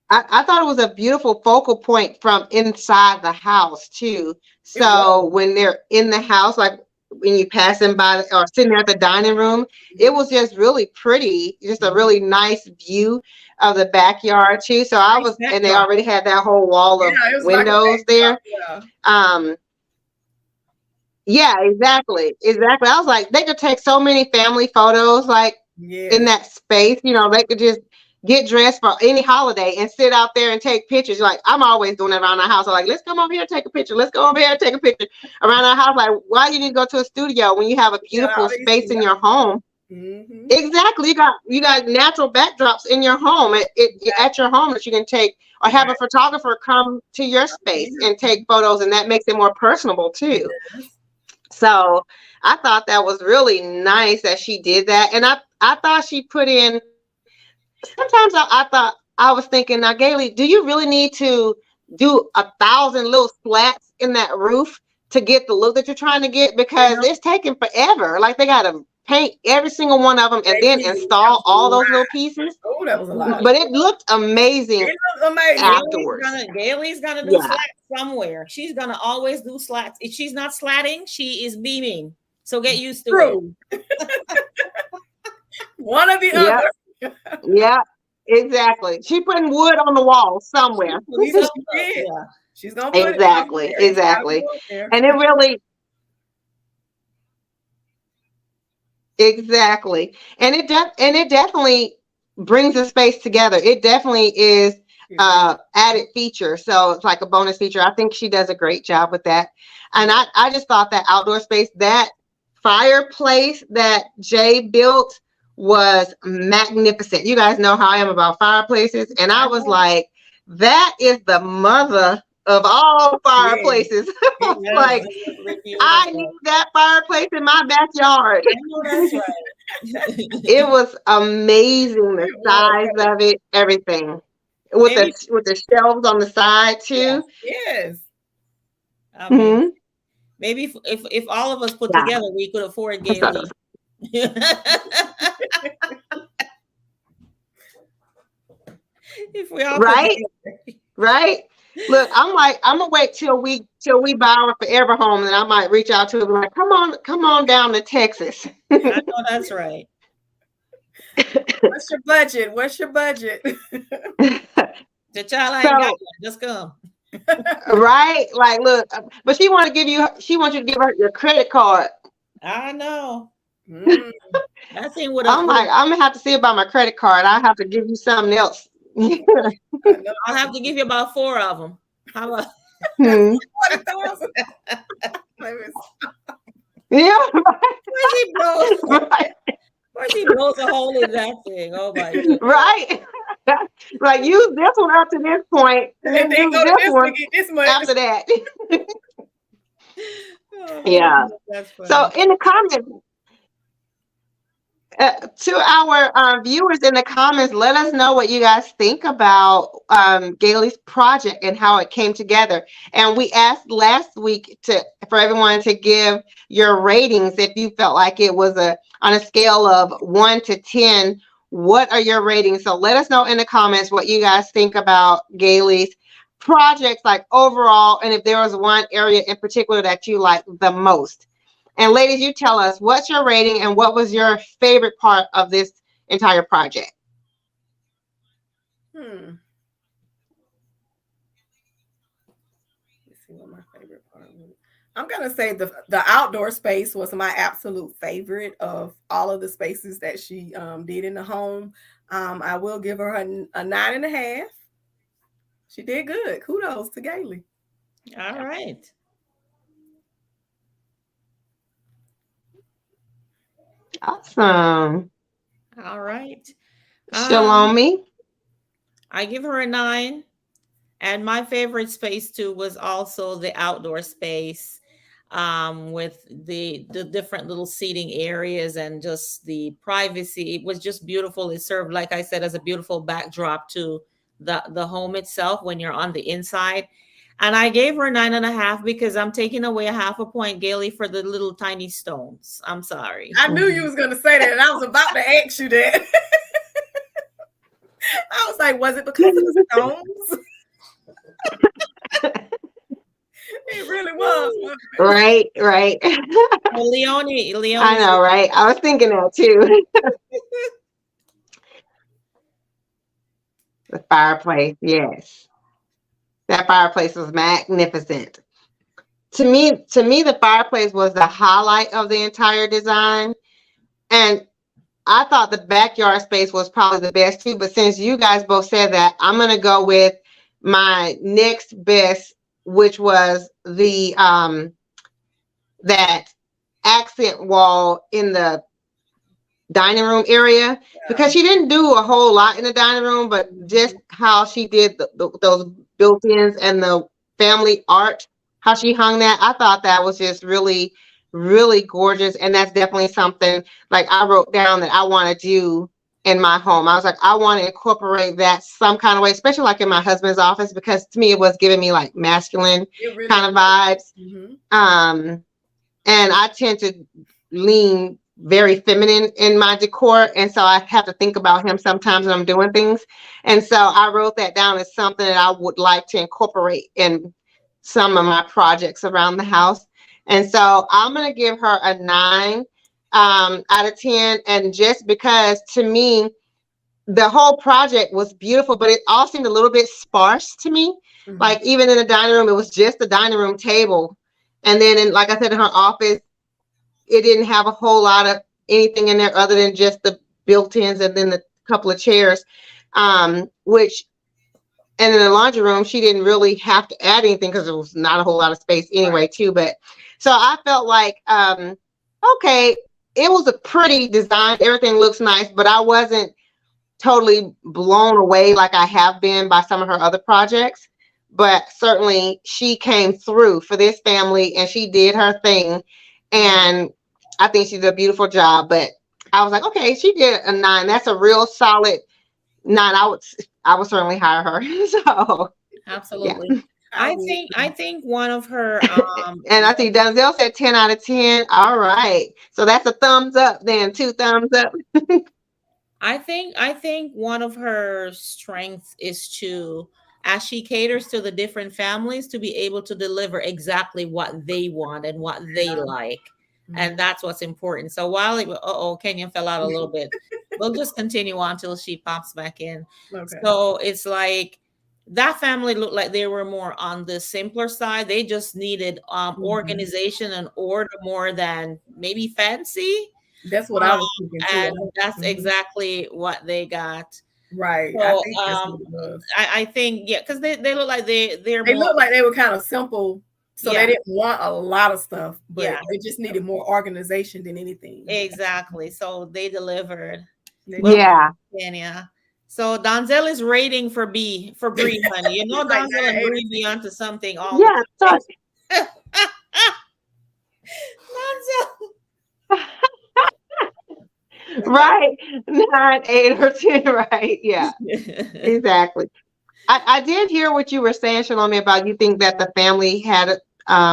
I thought it was a beautiful focal point from inside the house too. So when they're in the house, like when you pass them by or sitting there at the dining room, it was just really pretty, just a really nice view of the backyard too. So and they already had that whole wall of windows there. Yeah, exactly. I was like, they could take so many family photos, like in that space. You know, they could just get dressed for any holiday and sit out there and take pictures. Like I'm always doing it around our house. I'm like, let's come over here and take a picture. Let's go over here and take a picture around our house. Like, why do you need to go to a studio when you have a beautiful space in your home? Exactly. You got natural backdrops in your home at your home that you can take, or have a photographer come to your space and take photos, and that makes it more personable too. So I thought that was really nice that she did that. And I thought she put in, sometimes I was thinking, now Galey, do you really need to do 1,000 little slats in that roof to get the look that you're trying to get? Because it's taking forever. Like they got to paint every single one of them and then install all those little pieces. Oh, that was a lot. But it looked amazing. Afterwards. Galey's gonna do slats somewhere. She's gonna always do slats. If she's not slatting, she is beaming. So get used to it. One or the other. Yeah, exactly. She putting wood on the wall somewhere. She's gonna put exactly. And it really. Exactly. And it definitely brings the space together. It definitely is added feature. So it's like a bonus feature. I think she does a great job with that. And I just thought that outdoor space, that fireplace that Jay built was magnificent. You guys know how I am about fireplaces. And I was like, that is the mother of all fireplaces. Like, I need that fireplace in my backyard. I know that's right. It was amazing, the size of it, everything. With the shelves on the side too. Yes. Maybe if all of us put together, we could afford Galey. If we all right. Look, I'm gonna wait till we buy our forever home, and I might reach out to them like, come on down to Texas. I know that's right. What's your budget? The child ain't got one. Just come. Right? Like, look, but she wants you to give her your credit card. I know. I think I'm gonna have to see about my credit card. I'll have to give you something else. I'll have to give you about 4 of them. How about? Yeah. Where she blows a hole in that thing. Oh my goodness. Right. Like, use this one up to this point, and then use this one after that. Yeah. So in the comments, to our viewers in the comments, let us know what you guys think about Galey's project and how it came together. And we asked last week for everyone to give your ratings if you felt like it was on a scale of 1 to 10. What are your ratings? So let us know in the comments what you guys think about Galey's projects, like overall, and if there was one area in particular that you like the most. And ladies, you tell us, what's your rating and what was your favorite part of this entire project? see what my favorite part was. I'm gonna say the outdoor space was my absolute favorite of all of the spaces that she did in the home. I will give her a 9.5. She did good. Kudos to Galey. All right. Awesome. All right. Shalomi. I give her a 9. And my favorite space too was also the outdoor space, with the different little seating areas and just the privacy. It was just beautiful. It served, like I said, as a beautiful backdrop to the home itself when you're on the inside. And I gave her a 9.5 because I'm taking away a 0.5 point, Galey, for the little tiny stones. I'm sorry. I knew you was gonna say that, and I was about to ask you that. I was like, was it because of the stones? It really was. Right. Well, Leonie, I know, right? I was thinking that too. The fireplace, yes. That fireplace was magnificent. To me, the fireplace was the highlight of the entire design. And I thought the backyard space was probably the best too. But since you guys both said that, I'm gonna go with my next best, which was the that accent wall in the dining room area, because she didn't do a whole lot in the dining room, but just how she did those built-ins and the family art, how she hung that, I thought that was just really, really gorgeous. And that's definitely something like I wrote down that I want to do in my home. I was like, I want to incorporate that some kind of way, especially like in my husband's office, because to me it was giving me like masculine really kind of vibes. Mm-hmm. And I tend to lean very feminine in my decor, and so I have to think about him sometimes when I'm doing things. And so I wrote that down as something that I would like to incorporate in some of my projects around the house. And so I'm going to give her a 9 out of 10. And just because to me, the whole project was beautiful, but it all seemed a little bit sparse to me. Mm-hmm. Like even in the dining room, it was just the dining room table. And then, like I said, in her office, it didn't have a whole lot of anything in there other than just the built-ins and then the couple of chairs, which, and in the laundry room, she didn't really have to add anything because there was not a whole lot of space anyway, too. But so I felt like, okay, it was a pretty design. Everything looks nice, but I wasn't totally blown away like I have been by some of her other projects. But certainly she came through for this family and she did her thing. And I think she did a beautiful job. But I was like, okay, she did a 9. That's a real solid 9. I would certainly hire her. So absolutely. Yeah. I think one of her and I see Denzel said 10 out of 10. All right. So that's a thumbs up then. 2 thumbs up. I think one of her strengths is to, as she caters to the different families, to be able to deliver exactly what they want and what they like. Mm-hmm. And that's what's important. So while Kenya fell out a little bit, we'll just continue on till she pops back in. Okay. So it's like that family looked like they were more on the simpler side. They just needed organization and order more than maybe fancy. That's what I was thinking too. And that's exactly what they got. Right. So, I think that's what it was. I think, yeah, because they look like they look like they were kind of simple. So they didn't want a lot of stuff, but they just needed more organization than anything. Exactly. So they delivered. Yeah. So Donzel is rating for Bree, honey. You know Donzel and Bree be onto something all the time. Donzel. Right. 9, 8, or 10, right? Yeah. Exactly. I did hear what you were saying, Shalomi, about you think that the family had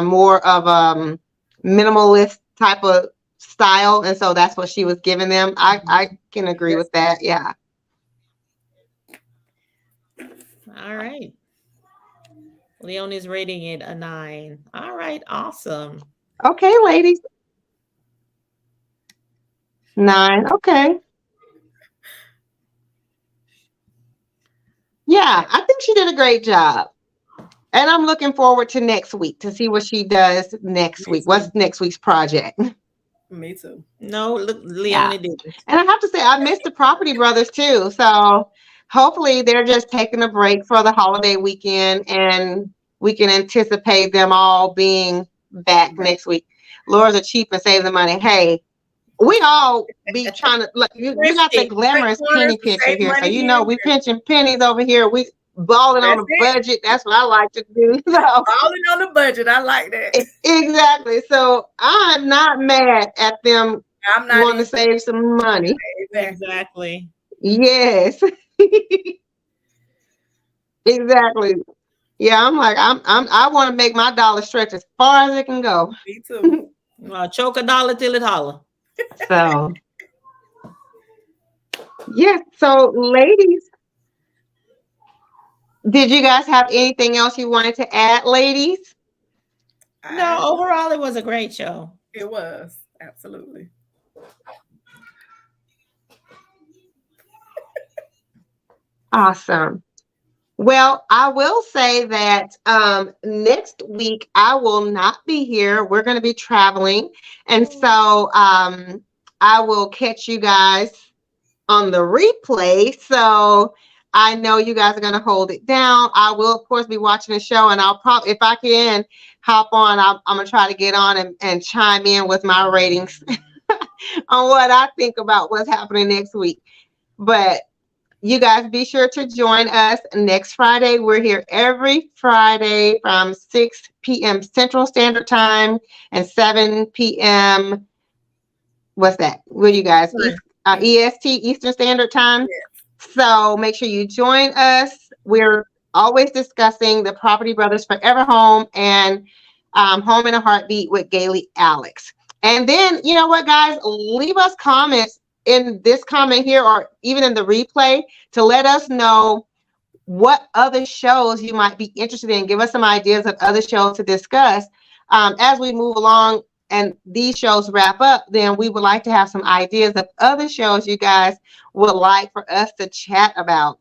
more of a minimalist type of style, and so that's what she was giving them. I can agree with that. Yeah. All right. Leonie's rating it a 9. All right. Awesome. Okay, ladies. 9. Okay. Yeah, I think she did a great job. And I'm looking forward to next week to see what she does next Me week. What's too. next week's project? Me too. No, look, Yeah. Leonie did. And I have to say, I miss the Property Brothers too. So hopefully they're just taking a break for the holiday weekend and we can anticipate them all being back next week. Lures are cheap and save the money. Hey, we all be trying to look. You got the Thrifty. glamorous Corners penny to picture save here, so money you here know and we there. pinching pennies over here. We balling on That's a it. budget. That's what I like to do. So Balling on the budget. I like that. exactly. So I'm not mad at them I'm not wanting to even. save some money. Exactly. Exactly. Yes, exactly. Yeah, I'm like I want to make my dollar stretch as far as it can go. Me too. Choke a dollar till it holler. So yes. So ladies, did you guys have anything else you wanted to add, ladies? No, overall, it was a great show. It was absolutely. Awesome. Well, I will say that next week I will not be here. We're going to be traveling. And so I will catch you guys on the replay. So I know you guys are going to hold it down. I will, of course, be watching the show. And I'll probably, if I can hop on, I'm going to try to get on and chime in with my ratings on what I think about what's happening next week. But you guys be sure to join us next Friday. We're here every Friday from 6 p.m. Central Standard Time and 7 p.m. What's that? What do you guys? EST, Eastern Standard Time. Yes. So make sure you join us. We're always discussing the Property Brothers Forever Home and Home in a Heartbeat with Galey Alix. And then, you know what, guys? Leave us comments in this comment here or even in the replay to let us know what other shows you might be interested in. Give us some ideas of other shows to discuss. As we move along and these shows wrap up, then we would like to have some ideas of other shows you guys would like for us to chat about.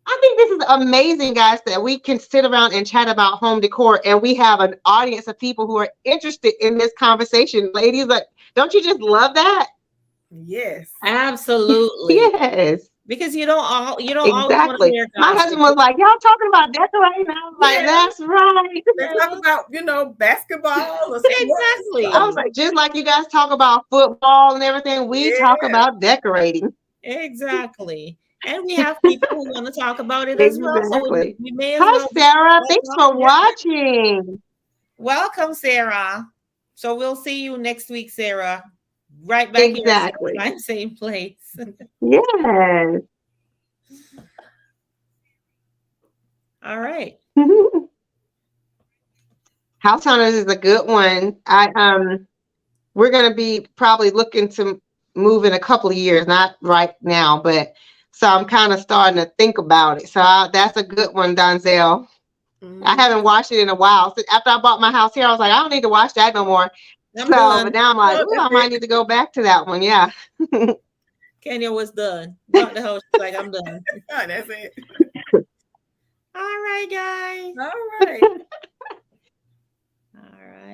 I think this is amazing, guys, that we can sit around and chat about home decor and we have an audience of people who are interested in this conversation. Ladies, like, don't you just love that? Yes. Absolutely. Yes. Because you don't always want to Exactly. hear My gossip. husband was like, y'all talking about decorating? I was like, that's right. They talk about, basketball or Exactly. I was like, just like you guys talk about football and everything, we talk about decorating. Exactly. And we have people who want to talk about it as well. So we may as Hi, well. Sarah. Thanks for watching. Welcome, Sarah. So we'll see you next week, Sarah. Right back here, same time, same place. Yes. All right. House hunters is a good one. We're gonna be probably looking to move in a couple of years, not right now, but so I'm kind of starting to think about it. So that's a good one, Donzel. I haven't watched it in a while. So after I bought my house here, I was like, I don't need to watch that no more. But now I'm like, I might need to go back to that one. Yeah. Kenya was done. Bought the house. Like, I'm done. That's it. All right, guys. All right.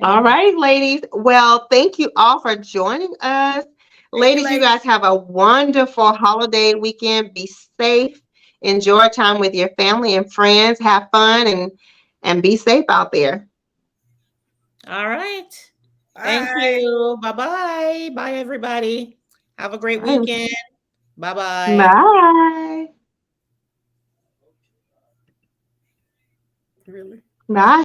All right, ladies. Well, thank you all for joining us. Ladies, you guys have a wonderful holiday weekend. Be safe. Enjoy time with your family and friends. Have fun and be safe out there. All right. Thank you. Bye-bye. Bye, everybody. Have a great weekend. Bye-bye. Bye. Really? Bye.